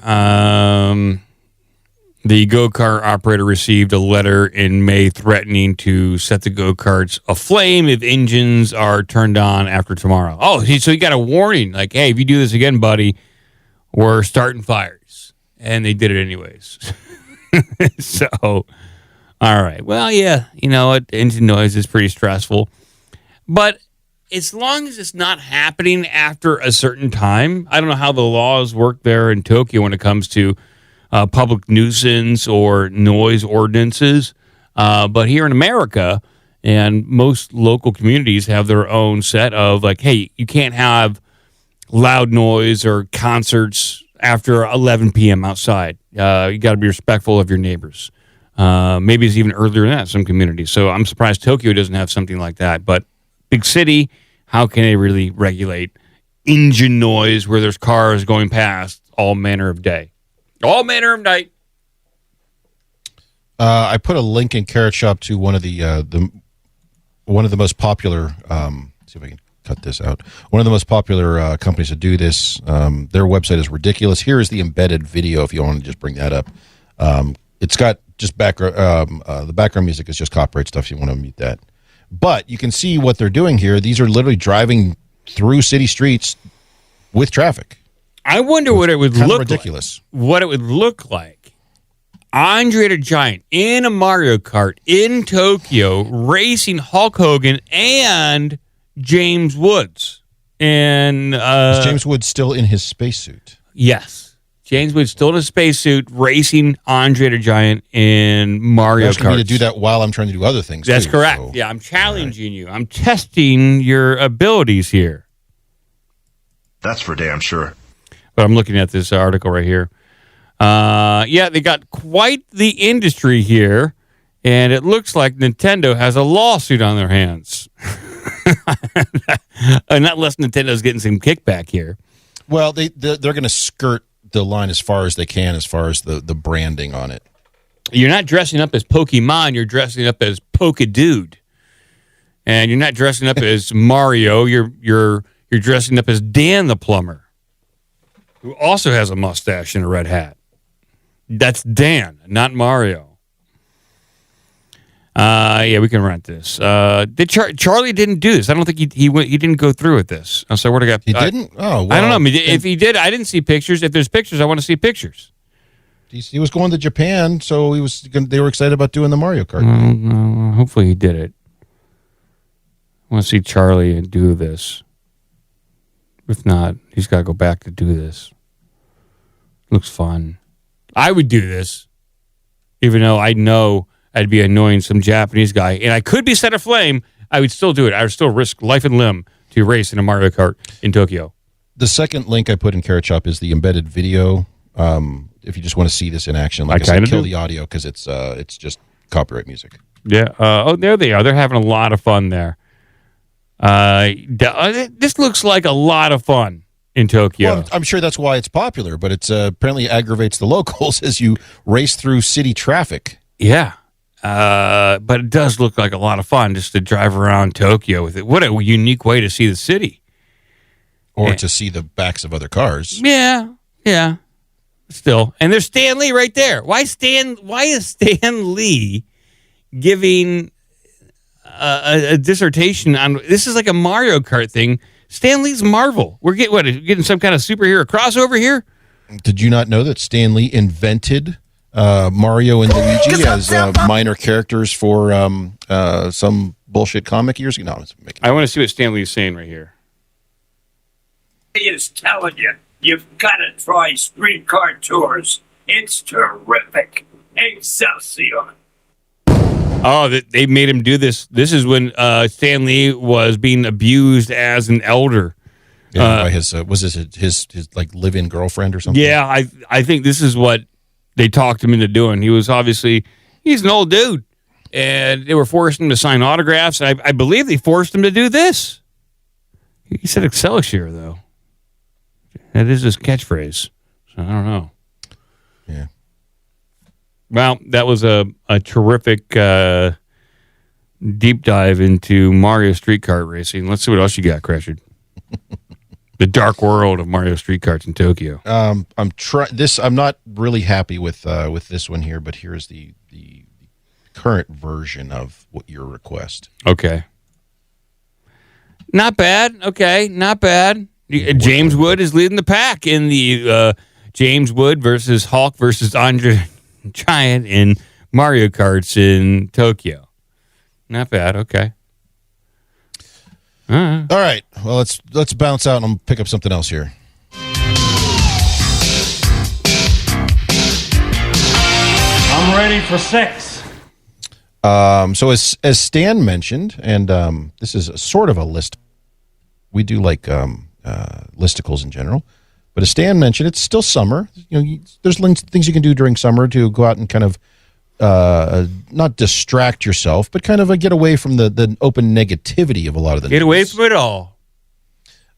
The go-kart operator received a letter in May threatening to set the go-karts aflame if engines are turned on after tomorrow. Oh, so he got a warning, like, hey, if you do this again, buddy, we're starting fires. And they did it anyways. So, all right. Well, yeah, you know what? Engine noise is pretty stressful. But as long as it's not happening after a certain time, I don't know how the laws work there in Tokyo when it comes to public nuisance or noise ordinances. But here in America, and most local communities have their own set of like, hey, you can't have loud noise or concerts after 11 p.m. outside. You got to be respectful of your neighbors. Maybe it's even earlier than that in some communities. So I'm surprised Tokyo doesn't have something like that. But big city, how can they really regulate engine noise where there's cars going past all manner of day? All manner of night. I put a link in Carrot Shop to one of the most popular. See if I can cut this out. One of the most popular companies to do this. Their website is ridiculous. Here is the embedded video. If you want to just bring that up, it's got just background. The background music is just copyright stuff. If you want to mute that, but you can see what they're doing here. These are literally driving through city streets with traffic. I wonder what it would look ridiculous. Like. What it would look like. Andre the Giant in a Mario Kart in Tokyo racing Hulk Hogan and James Woods. And is James Woods still in his spacesuit? Yes. James Woods still in a spacesuit racing Andre the Giant in Mario Kart. Me to do that while I'm trying to do other things. That's too, correct. So. Yeah, I'm challenging you. I'm testing your abilities here. That's for damn sure. But I'm looking at this article right here. Yeah, they got quite the industry here, and it looks like Nintendo has a lawsuit on their hands. Not unless Nintendo's getting some kickback here. Well, they're going to skirt the line as far as they can, as far as the branding on it. You're not dressing up as Pokemon. You're dressing up as Poke-Dude. And you're not dressing up as Mario. You're dressing up as Dan the Plumber, who also has a mustache and a red hat. That's Dan, not Mario. Yeah, we can rent this. Charlie didn't do this. I don't think he didn't go through with this. So where he didn't? Oh, well, I don't know. If he did, I didn't see pictures. If there's pictures, I want to see pictures. He was going to Japan, so they were excited about doing the Mario Kart. Hopefully he did it. I want to see Charlie do this. If not, he's got to go back to do this. Looks fun. I would do this, even though I know I'd be annoying some Japanese guy, and I could be set aflame. I would still do it. I would still risk life and limb to race in a Mario Kart in Tokyo. The second link I put in Carrot Shop is the embedded video. If you just want to see this in action, like I said, kill the audio because it's just copyright music. Yeah. There they are. They're having a lot of fun there. This looks like a lot of fun in Tokyo. Well, I'm sure that's why it's popular, but it's apparently aggravates the locals as you race through city traffic. Yeah. But it does look like a lot of fun just to drive around Tokyo with it. What a unique way to see the city. Or to see the backs of other cars. Yeah. Still. And there's Stan Lee right there. Why is Stan Lee giving a dissertation on this? Is like a Mario Kart thing. Stan Lee's Marvel. We're getting some kind of superhero crossover here? Did you not know that Stan Lee invented Mario and Luigi as minor characters for some bullshit comic years ago? No, I want to see what Stan Lee's saying right here. He is telling you, you've got to try Streetcar Tours. It's terrific. Excelsior. Oh, they made him do this. This is when Stan Lee was being abused as an elder. Yeah, by his like live-in girlfriend or something. Yeah, I think this is what they talked him into doing. He's an old dude, and they were forcing him to sign autographs. And I believe they forced him to do this. He said Excelsior, though. That is his catchphrase. So I don't know. Yeah. Well, that was a terrific deep dive into Mario Street Kart racing. Let's see what else you got, Crasher. The dark world of Mario Street Karts in Tokyo. I'm not really happy with this one here, but here's the current version of what your request. Okay. Not bad. Okay, not bad. James Wood is leading the pack in the James Wood versus Hulk versus Andre Giant in Mario Karts in Tokyo. Not bad. Okay. All right. Well, let's bounce out and pick up something else here. I'm ready for sex. So as Stan mentioned, and this is sort of a list. We do like listicles in general, but as Stan mentioned, it's still summer. There's things you can do during summer to go out and kind of not distract yourself, but kind of get away from the open negativity of a lot of the news. Away from it all.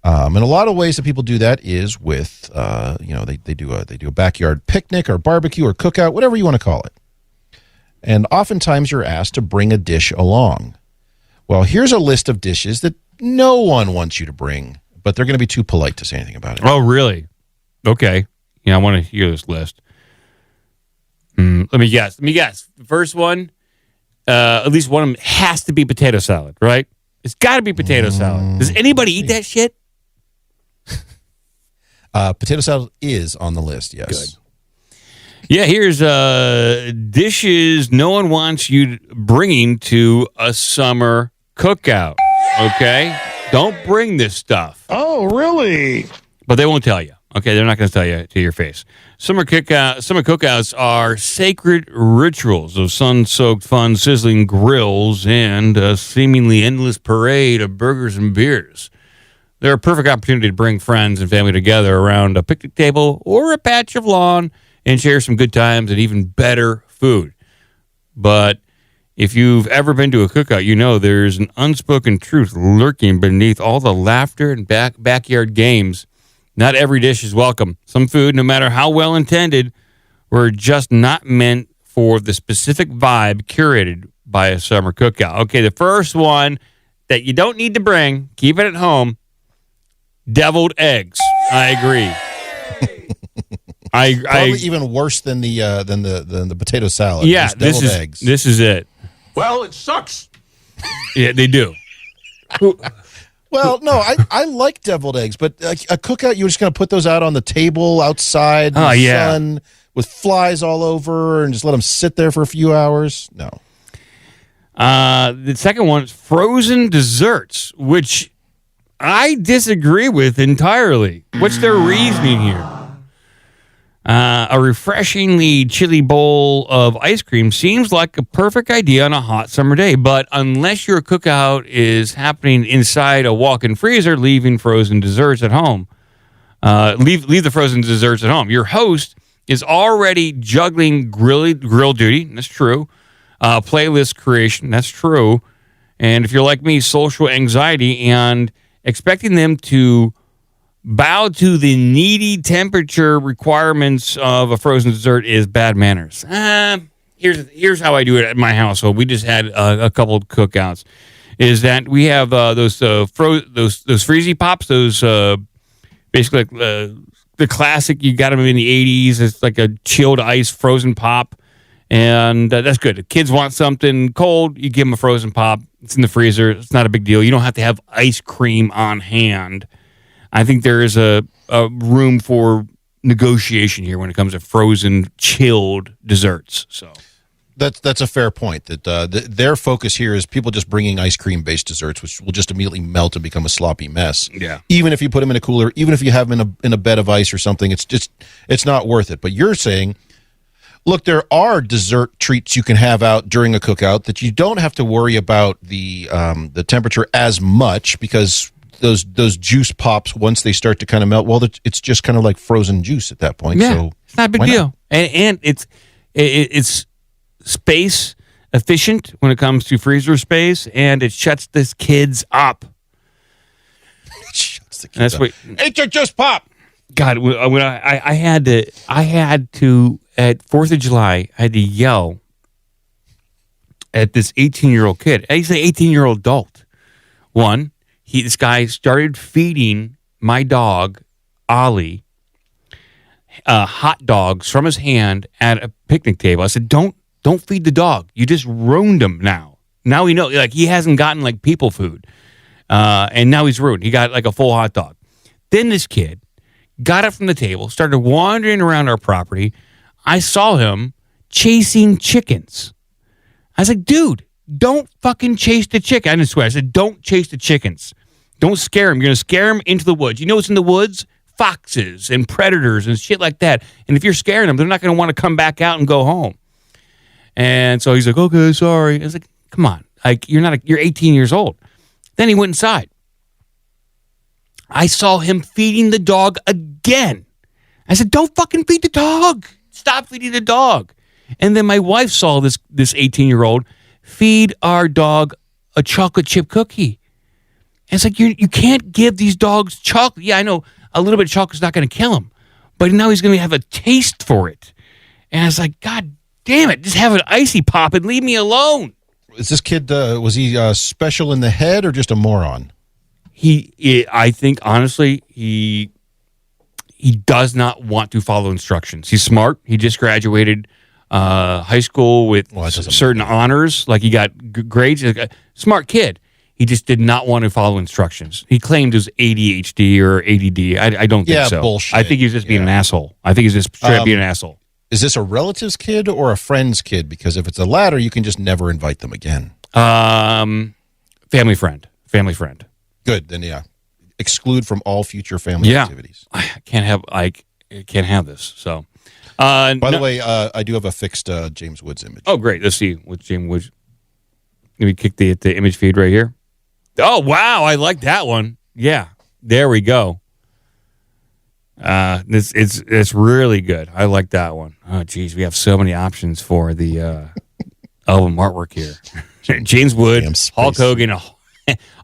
And a lot of ways that people do that is with they do a backyard picnic or barbecue or cookout, whatever you want to call it. And oftentimes you're asked to bring a dish along. Well, here's a list of dishes that no one wants you to bring, but they're going to be too polite to say anything about it. Oh, really? Okay. Yeah, I want to hear this list. Let me guess. The first one, at least one of them has to be potato salad, right? It's got to be potato salad. Does anybody eat that shit? Potato salad is on the list, yes. Good. Yeah, here's dishes no one wants you bringing to a summer cookout, okay? Don't bring this stuff. Oh, really? But they won't tell you. Okay, they're not going to tell you to your face. Summer cookouts are sacred rituals of sun-soaked fun, sizzling grills, and a seemingly endless parade of burgers and beers. They're a perfect opportunity to bring friends and family together around a picnic table or a patch of lawn and share some good times and even better food. But if you've ever been to a cookout, you know there's an unspoken truth lurking beneath all the laughter and backyard games Not every dish is welcome. Some food, no matter how well intended, were just not meant for the specific vibe curated by a summer cookout. Okay, the first one that you don't need to bring, keep it at home, deviled eggs. I agree. Probably even worse than the potato salad. Yeah, deviled eggs. This is it. Well, it sucks. Yeah, they do. Well, no, I like deviled eggs, but a cookout, you're just going to put those out on the table outside in the sun with flies all over and just let them sit there for a few hours? No. The second one is frozen desserts, which I disagree with entirely. What's their reasoning here? A refreshingly chilly bowl of ice cream seems like a perfect idea on a hot summer day, but unless your cookout is happening inside a walk-in freezer, leaving frozen desserts at home. Leave the frozen desserts at home. Your host is already juggling grill duty. That's true. Playlist creation. That's true. And if you're like me, social anxiety and expecting them to bow to the needy temperature requirements of a frozen dessert is bad manners. Here's how I do it at my household. We just had a couple of cookouts. Is that we have those freezy pops, those basically like, the classic. You got them in the 80s. It's like a chilled ice frozen pop, and that's good. If kids want something cold, you give them a frozen pop. It's in the freezer. It's not a big deal. You don't have to have ice cream on hand. I think there is a room for negotiation here when it comes to frozen, chilled desserts. So that's a fair point. That their focus here is people just bringing ice cream based desserts, which will just immediately melt and become a sloppy mess. Yeah. Even if you put them in a cooler, even if you have them in a bed of ice or something, it's not worth it. But you're saying, look, there are dessert treats you can have out during a cookout that you don't have to worry about the temperature as much, because those juice pops, once they start to kind of melt, well, it's just kind of like frozen juice at that point. Yeah, so it's not a big deal. And it's space efficient when it comes to freezer space, and it shuts the kids up. It shuts the kids up. It's your juice pop. God, when I had to at 4th of July, I had to yell at this 18-year-old kid. He's an 18-year-old adult. This guy started feeding my dog, Ollie, hot dogs from his hand at a picnic table. I said, don't feed the dog. You just ruined him now. Now we know, like, he hasn't gotten, like, people food. And now he's ruined. He got, like, a full hot dog. Then this kid got up from the table, started wandering around our property. I saw him chasing chickens. I was like, dude, don't fucking chase the chicken. I didn't swear. I said, don't chase the chickens. Don't scare them. You're going to scare them into the woods. You know what's in the woods? Foxes and predators and shit like that. And if you're scaring them, they're not going to want to come back out and go home. And so he's like, okay, sorry. I was like, come on. Like, you're 18 years old. Then he went inside. I saw him feeding the dog again. I said, don't fucking feed the dog. Stop feeding the dog. And then my wife saw this 18-year-old feed our dog a chocolate chip cookie. And it's like, you can't give these dogs chocolate. Yeah, I know a little bit of chocolate's not going to kill him, but now he's going to have a taste for it. And I was like, God damn it, just have an icy pop and leave me alone. Is this kid, was he special in the head or just a moron? I think, honestly, he does not want to follow instructions. He's smart. He just graduated high school with certain honors. Like, he got grades. Smart kid. He just did not want to follow instructions. He claimed it was ADHD or ADD. I don't think so. Bullshit. I think he was just being an asshole. I think he's just straight up being an asshole. Is this a relative's kid or a friend's kid? Because if it's the latter, you can just never invite them again. Family friend. Good. Then, yeah. Exclude from all future family activities. I can't have this. So, by the way, I do have a fixed James Woods image. Oh, great. Let's see what James Woods. Let me kick the image feed right here. Oh, wow. I like that one. Yeah. There we go. It's really good. I like that one. Oh, geez. We have so many options for the album artwork here. James Wood, Hulk Hogan,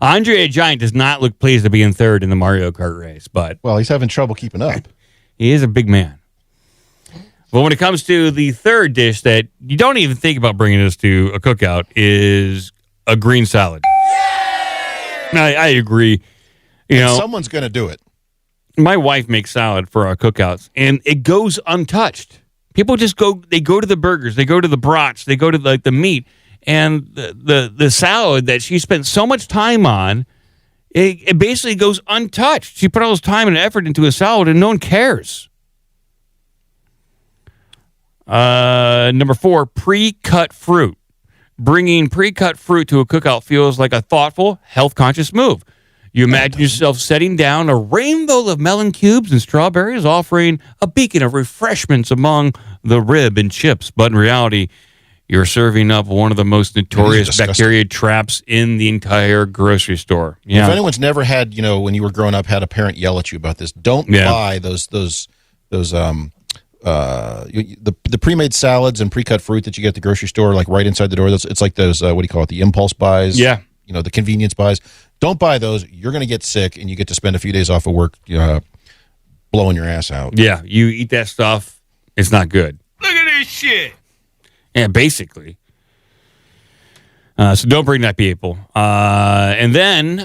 Andre the Giant does not look pleased to be in third in the Mario Kart race, but well, he's having trouble keeping up. He is a big man. Well, when it comes to the third dish that you don't even think about bringing this to a cookout is a green salad. I agree. Someone's going to do it. My wife makes salad for our cookouts, and it goes untouched. People just go to the burgers, they go to the brats, they go to the meat, and the salad that she spent so much time on, it basically goes untouched. She put all this time and effort into a salad, and no one cares. Number 4, pre-cut fruit. Bringing pre-cut fruit to a cookout feels like a thoughtful, health-conscious move. You imagine yourself setting down a rainbow of melon cubes and strawberries, offering a beacon of refreshments among the rib and chips. But in reality, you're serving up one of the most notorious bacteria traps in the entire grocery store. Yeah. If anyone's never had, when you were growing up, had a parent yell at you about this, don't buy those the pre-made salads and pre-cut fruit that you get at the grocery store, like right inside the door. It's like those, what do you call it, the impulse buys? Yeah. The convenience buys. Don't buy those. You're going to get sick, and you get to spend a few days off of work blowing your ass out. Yeah, you eat that stuff, it's not good. Look at this shit. Yeah, basically. So don't bring that, people. And then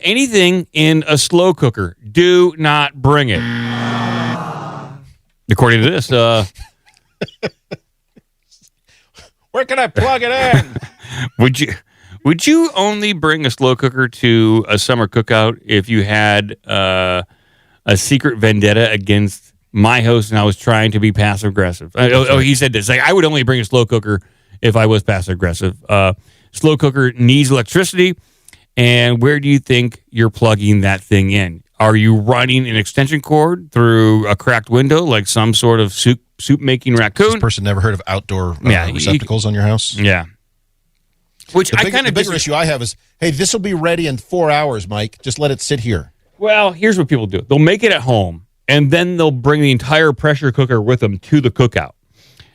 anything in a slow cooker, do not bring it. According to this, where can I plug it in? Would you only bring a slow cooker to a summer cookout if you had a secret vendetta against my host and I was trying to be passive aggressive? He said this. Like, I would only bring a slow cooker if I was passive aggressive. Slow cooker needs electricity, and where do you think you're plugging that thing in? Are you running an extension cord through a cracked window like some sort of soup making raccoon? This person never heard of outdoor receptacles on your house? Yeah. Which the bigger issue I have is, hey, this will be ready in 4 hours, Mike. Just let it sit here. Well, here's what people do. They'll make it at home, and then they'll bring the entire pressure cooker with them to the cookout.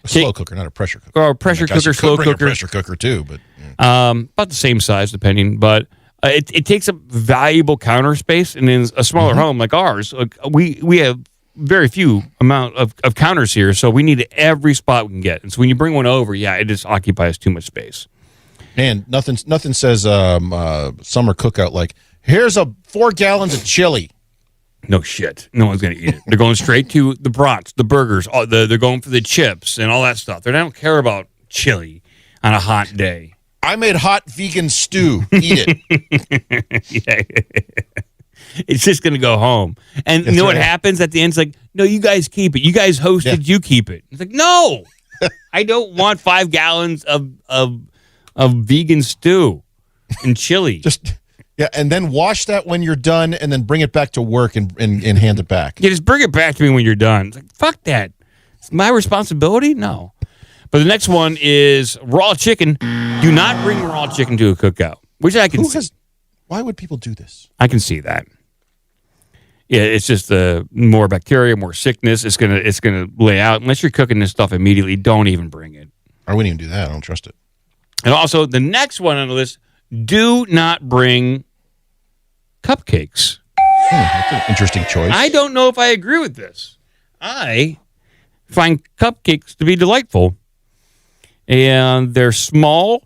A slow cooker, not a pressure cooker. Or a pressure cooker, slow cooker. A pressure cooker, too. But about the same size, depending. But it takes up valuable counter space, and in a smaller home like ours, we have very few amount of counters here, so we need every spot we can get. And so when you bring one over, it just occupies too much space. And nothing says summer cookout like, here's 4 gallons of chili. No shit. No one's going to eat it. They're going straight to the brats, the burgers. They're going for the chips and all that stuff. They don't care about chili on a hot day. I made hot vegan stew. Eat it. It's just going to go home. And you know what happens at the end? It's like, no, you guys keep it. You guys hosted, you keep it. It's like, no, I don't want 5 gallons of vegan stew and chili. And then wash that when you're done, and then bring it back to work and hand it back. Yeah, just bring it back to me when you're done. It's like, fuck that. It's my responsibility? No. But the next one is raw chicken. Do not bring raw chicken to a cookout, which I can see. Why would people do this? I can see that. Yeah, it's just more bacteria, more sickness. It's gonna lay out. Unless you're cooking this stuff immediately, don't even bring it. I wouldn't even do that. I don't trust it. And also, the next one on the list, do not bring cupcakes. That's an interesting choice. I don't know if I agree with this. I find cupcakes to be delightful. And they're small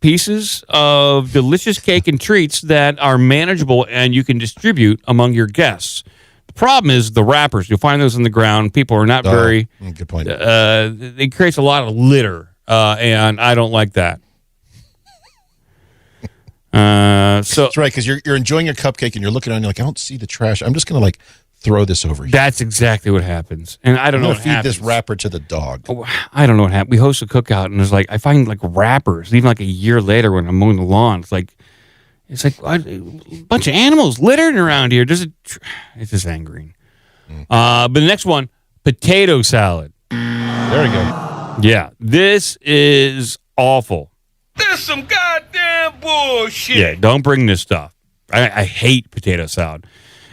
pieces of delicious cake and treats that are manageable and you can distribute among your guests. The problem is the wrappers. You'll find those on the ground. People are not very... Good point. It creates a lot of litter, and I don't like that. So that's right, because you're enjoying your cupcake and you're looking on, you're like, I don't see the trash. I'm just going to throw this over here. That's exactly what happens. And I don't know what happens. Feed this wrapper to the dog. Oh, I don't know what happened. We host a cookout, and there's I find wrappers, even a year later when I'm mowing the lawn. It's like a bunch of animals littering around here. It's just angering. But the next one, potato salad. There we go. Yeah, this is awful. This some goddamn bullshit. Yeah, don't bring this stuff. I hate potato salad.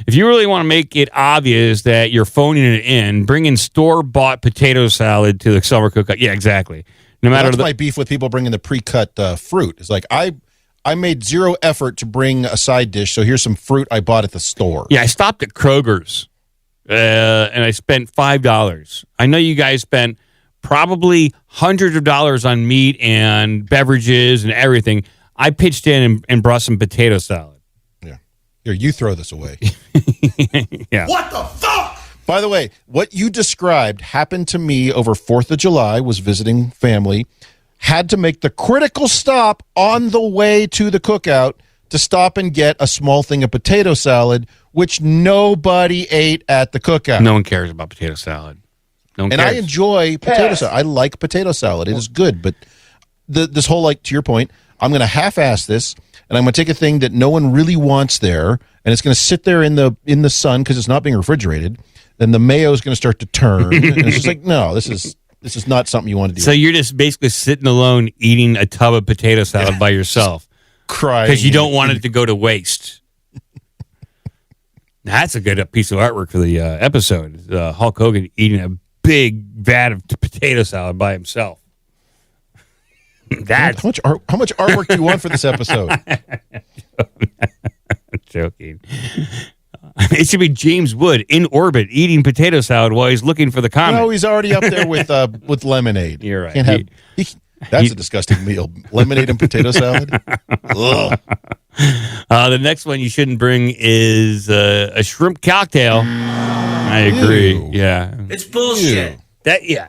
If you really want to make it obvious that you're phoning it in, bring in store-bought potato salad to the summer cookout. Yeah, exactly. No matter that's my beef with people bringing the pre-cut fruit. It's like, I I made zero effort to bring a side dish, so here's some fruit I bought at the store. Yeah, I stopped at Kroger's, and I spent $5. I know you guys spent probably hundreds of dollars on meat and beverages and everything. I pitched in and brought some potato salad. Yeah. Here, you throw this away. Yeah. What the fuck? By the way, what you described happened to me over 4th of July, was visiting family, had to make the critical stop on the way to the cookout to stop and get a small thing of potato salad, which nobody ate at the cookout. No one cares about potato salad. No one and cares. I enjoy potato salad. I like potato salad. It is good, but this whole, like, to your point, I'm going to half-ass this, and I'm going to take a thing that no one really wants there, and it's going to sit there in the sun because it's not being refrigerated. Then the mayo is going to start to turn, and it's just like, no, this is not something you want to do. So you're just basically sitting alone eating a tub of potato salad by yourself. Crying. Because you don't want it to go to waste. That's a good piece of artwork for the episode. Hulk Hogan eating a big vat of potato salad by himself. How much artwork do you want for this episode? I'm joking. It should be James Wood in orbit eating potato salad while he's looking for the comet. No, he's already up there with lemonade. You're right. Can't have, that's a disgusting meal. Lemonade and potato salad. Ugh. The next one you shouldn't bring is a shrimp cocktail. I agree. Ew. Yeah. It's bullshit. Yeah.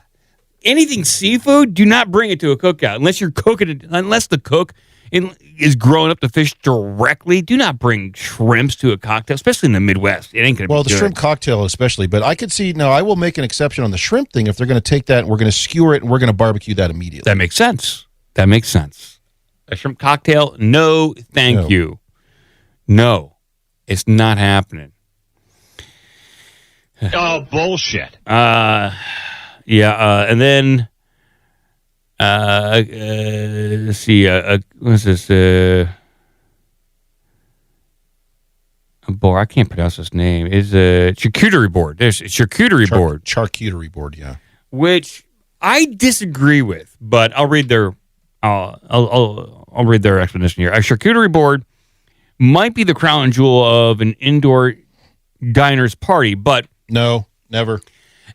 Anything seafood, do not bring it to a cookout unless you're cooking it. Unless the cook is growing up the fish directly. Do not bring shrimps to a cocktail, especially in the Midwest. It ain't going to be Well, the good. shrimp cocktail especially, but I could see, no, I will make an exception on the shrimp thing if they're going to take that and we're going to skewer it and we're going to barbecue that immediately. That makes sense. A shrimp cocktail, no, thank you. No, it's not happening. Oh, bullshit. Yeah, and then let's see, what's this? Boy, I can't pronounce this name. Is a charcuterie board. There's a charcuterie board. Charcuterie board, yeah. Which I disagree with, but I'll read their I'll read their explanation here. A charcuterie board might be the crown jewel of an indoor diner's party, but no, never.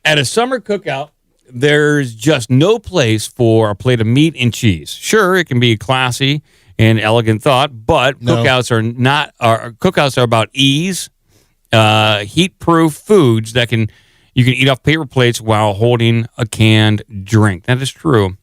At a summer cookout, there's just no place for a plate of meat and cheese. Sure, it can be a classy and elegant thought, but cookouts are not. Cookouts are about ease, heat-proof foods that you can eat off paper plates while holding a canned drink. That is true.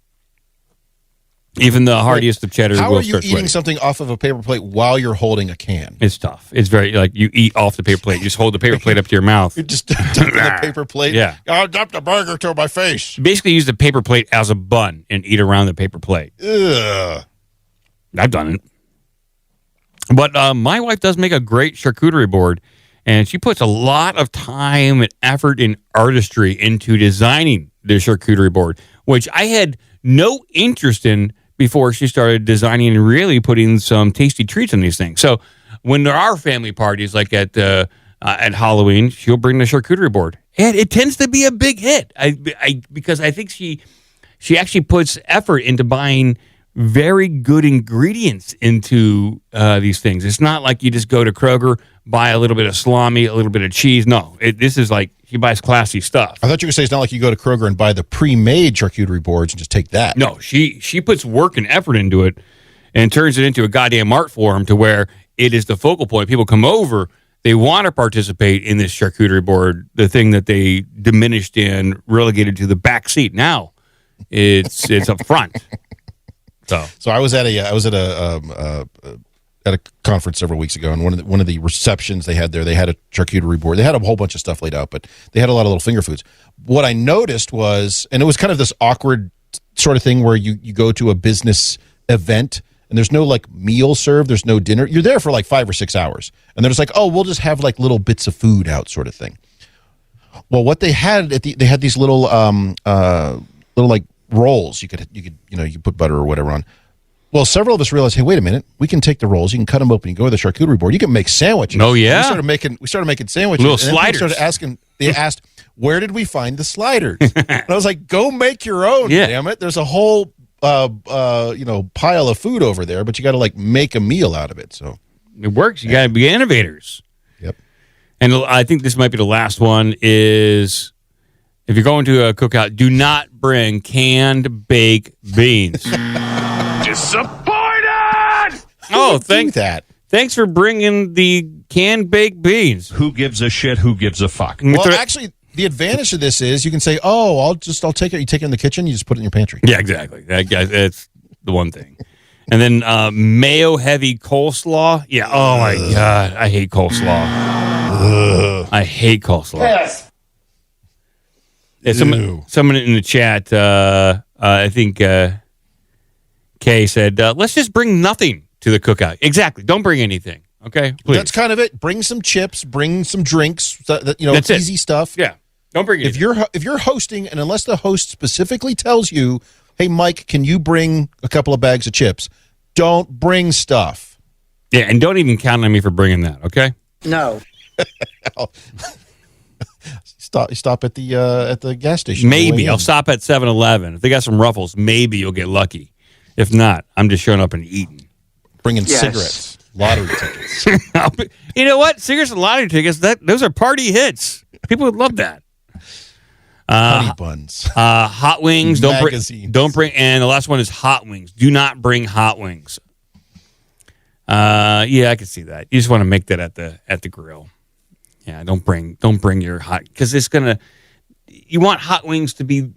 Even the hardiest of cheddar How will are you start eating sweating. something off of a paper plate while you're holding a can? It's tough. It's very, like, you eat off the paper plate. You just hold the paper plate up to your mouth. You just dump the paper plate? Yeah. I'll dump the burger to my face. Basically use the paper plate as a bun and eat around the paper plate. Ugh. I've done it. But my wife does make a great charcuterie board, and she puts a lot of time and effort and artistry into designing the charcuterie board, which I had no interest in before she started designing and really putting some tasty treats on these things. So when there are family parties, like at Halloween, she'll bring the charcuterie board, and it tends to be a big hit. Because I think she actually puts effort into buying very good ingredients into these things. It's not like you just go to Kroger, buy a little bit of salami, a little bit of cheese. No, this is like she buys classy stuff. I thought you were going to say it's not like you go to Kroger and buy the pre-made charcuterie boards and just take that. No, she puts work and effort into it and turns it into a goddamn art form to where it is the focal point. People come over, they want to participate in this charcuterie board, the thing that they diminished and relegated to the back seat. Now it's up front. So I was at a conference several weeks ago, and one of the receptions they had there, they had a charcuterie board. They had a whole bunch of stuff laid out, but they had a lot of little finger foods. What I noticed was, and it was kind of this awkward sort of thing where you go to a business event and there's no like meal served, there's no dinner. You're there for like 5 or 6 hours, and they're just like, oh, we'll just have like little bits of food out, sort of thing. Well, what they had they had these little like rolls. You could put butter or whatever on. Well, several of us realized, hey, wait a minute, we can take the rolls, you can cut them open, you go to the charcuterie board, you can make sandwiches. Oh yeah, we started making sandwiches. Little and sliders. They asked, where did we find the sliders? And I was like, go make your own. Yeah. Damn it! There's a whole pile of food over there, but you got to like make a meal out of it. So it works. You got to be innovators. Yep. And I think this might be the last one is if you're going to a cookout, do not bring canned baked beans. Disappointed! Oh, thanks for bringing the canned baked beans. Who gives a shit? Who gives a fuck? Well, actually, the advantage of this is you can say, "Oh, I'll take it." You take it in the kitchen. You just put it in your pantry. Yeah, exactly. That's the one thing. And then mayo heavy coleslaw. Yeah. Oh my god, I hate coleslaw. I hate coleslaw. Yes. Yeah, someone in the chat, I think Kay said, "Let's just bring nothing to the cookout." Exactly. Don't bring anything. Okay, please. That's kind of it. Bring some chips. Bring some drinks. That's easy stuff. Yeah. Don't bring anything. If you're hosting, and unless the host specifically tells you, "Hey, Mike, can you bring a couple of bags of chips?" Don't bring stuff. Yeah, and don't even count on me for bringing that. Okay. No. Stop at the gas station. Maybe I'll stop at 7-Eleven. If they got some Ruffles, maybe you'll get lucky. If not, I'm just showing up and eating. Bringing cigarettes, lottery tickets. You know what? Cigarettes and lottery tickets, those are party hits. People would love that. Honey buns. Hot wings. Don't bring. And the last one is hot wings. Do not bring hot wings. Yeah, I can see that. You just want to make that at the grill. Yeah, don't bring your hot, because it's gonna. You want hot wings to be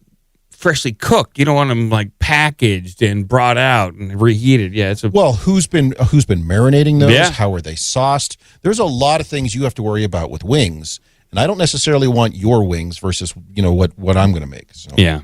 freshly cooked. You don't want them like packaged and brought out and reheated. Yeah, who's been marinating those? Yeah. How are they sauced? There's a lot of things you have to worry about with wings, and I don't necessarily want your wings versus what I'm going to make. So. Yeah,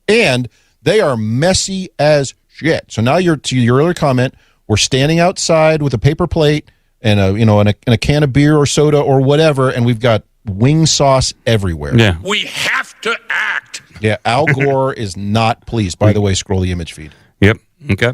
and they are messy as shit. So now to your earlier comment, we're standing outside with a paper plate and a can of beer or soda or whatever, and we've got wing sauce everywhere. Yeah, we have to act. Yeah, Al Gore is not pleased. By the way, scroll the image feed. Yep. Okay.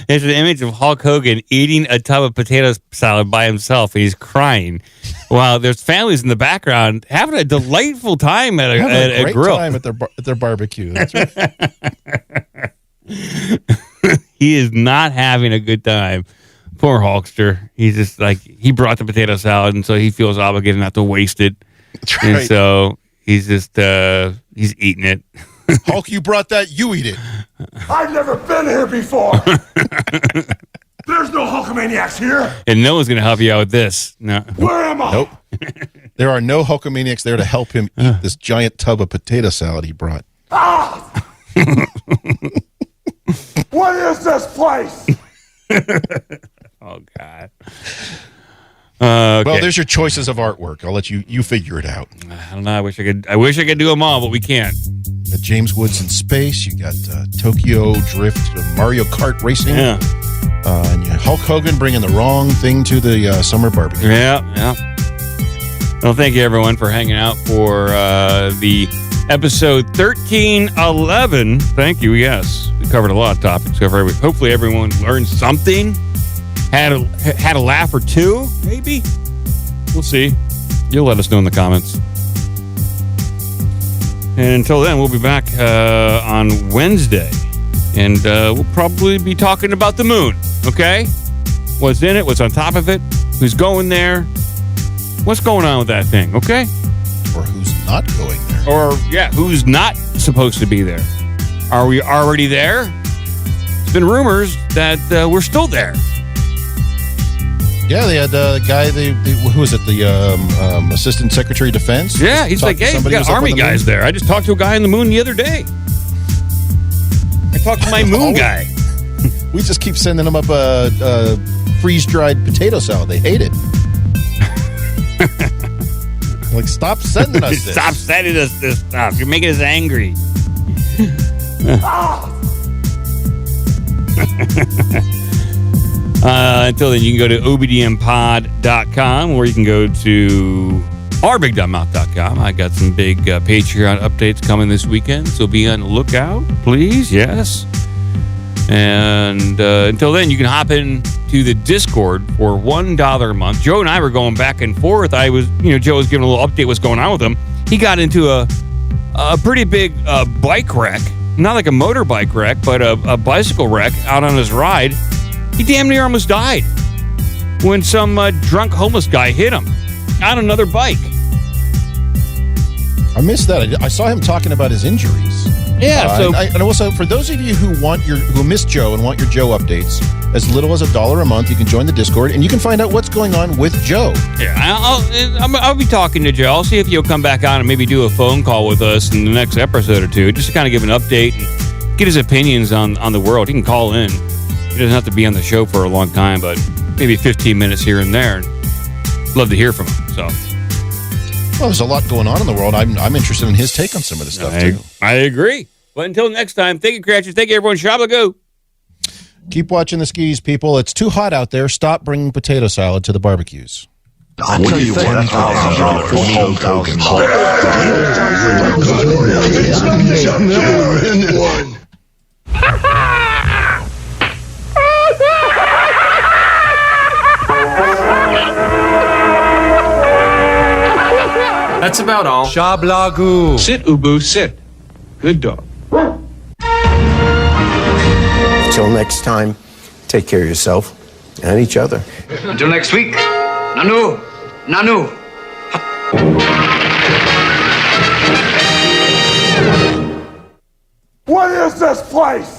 It's an image of Hulk Hogan eating a tub of potato salad by himself, and he's crying while there's families in the background having a delightful time at a great grill. Time at their barbecue. That's right. He is not having a good time. Poor Hulkster. He's just like, he brought the potato salad, and so he feels obligated not to waste it. That's right. And so he's just he's eating it. Hulk, you brought that, you eat it. I've never been here before. There's no Hulkamaniacs here. And no one's going to help you out with this. No. Where am I? Nope. There are no Hulkamaniacs there to help him eat this giant tub of potato salad he brought. Ah! What is this place? Oh, God. Okay. Well, there's your choices of artwork. I'll let you figure it out. I don't know. I wish I could do them all, but we can't. You got James Woods in space. You got Tokyo Drift, Mario Kart racing. Yeah. And you Hulk Hogan bringing the wrong thing to the summer barbecue. Yeah. Well, thank you, everyone, for hanging out for the episode 1311. Thank you. Yes, we covered a lot of topics. Hopefully, everyone learned something. Had a laugh or two, maybe. We'll see. You'll let us know in the comments. And until then, we'll be back on Wednesday. And we'll probably be talking about the moon, okay? What's in it, what's on top of it, who's going there, what's going on with that thing, okay? Or who's not going there. Or, yeah, who's not supposed to be there. Are we already there? There's been rumors that we're still there. Yeah, they had a guy, who was it, the Assistant Secretary of Defense? Yeah, he's like, hey, we got Army guys there. I just talked to a guy in the moon the other day. I talked to my moon guy. We just keep sending them up a freeze-dried potato salad. They hate it. Like, stop sending us this. Stop sending us this stuff. You're making us angry. Until then, you can go to obdmpod.com, or you can go to ourbigdumbmouth.com. I got some big Patreon updates coming this weekend, so be on the lookout, please. Yes. And until then, you can hop in to the Discord for $1 a month. Joe and I were going back and forth. Joe was giving a little update what's going on with him. He got into a pretty big bike wreck. Not like a motorbike wreck, but a bicycle wreck out on his ride. He damn near almost died when some drunk homeless guy hit him on another bike. I missed that. I saw him talking about his injuries. Yeah. And also, for those of you who missed Joe and want your Joe updates, as little as $1 a month, you can join the Discord and you can find out what's going on with Joe. Yeah, I'll be talking to Joe. I'll see if he'll come back on and maybe do a phone call with us in the next episode or two, just to kind of give an update and get his opinions on the world. He can call in. He doesn't have to be on the show for a long time, but maybe 15 minutes here and there. Love to hear from him. So. Well, there's a lot going on in the world. I'm interested in his take on some of this stuff, too. I agree. But until next time, thank you, Cratchit. Thank you, everyone. Shabla-goo. Keep watching the skis, people. It's too hot out there. Stop bringing potato salad to the barbecues. I'll tell you what, $1,000 for Hulk Hogan. That's about all. Shabla-goo. Sit, Ubu, sit. Good dog. Until next time, take care of yourself and each other. Until next week. Nanu. Nanu. What is this place?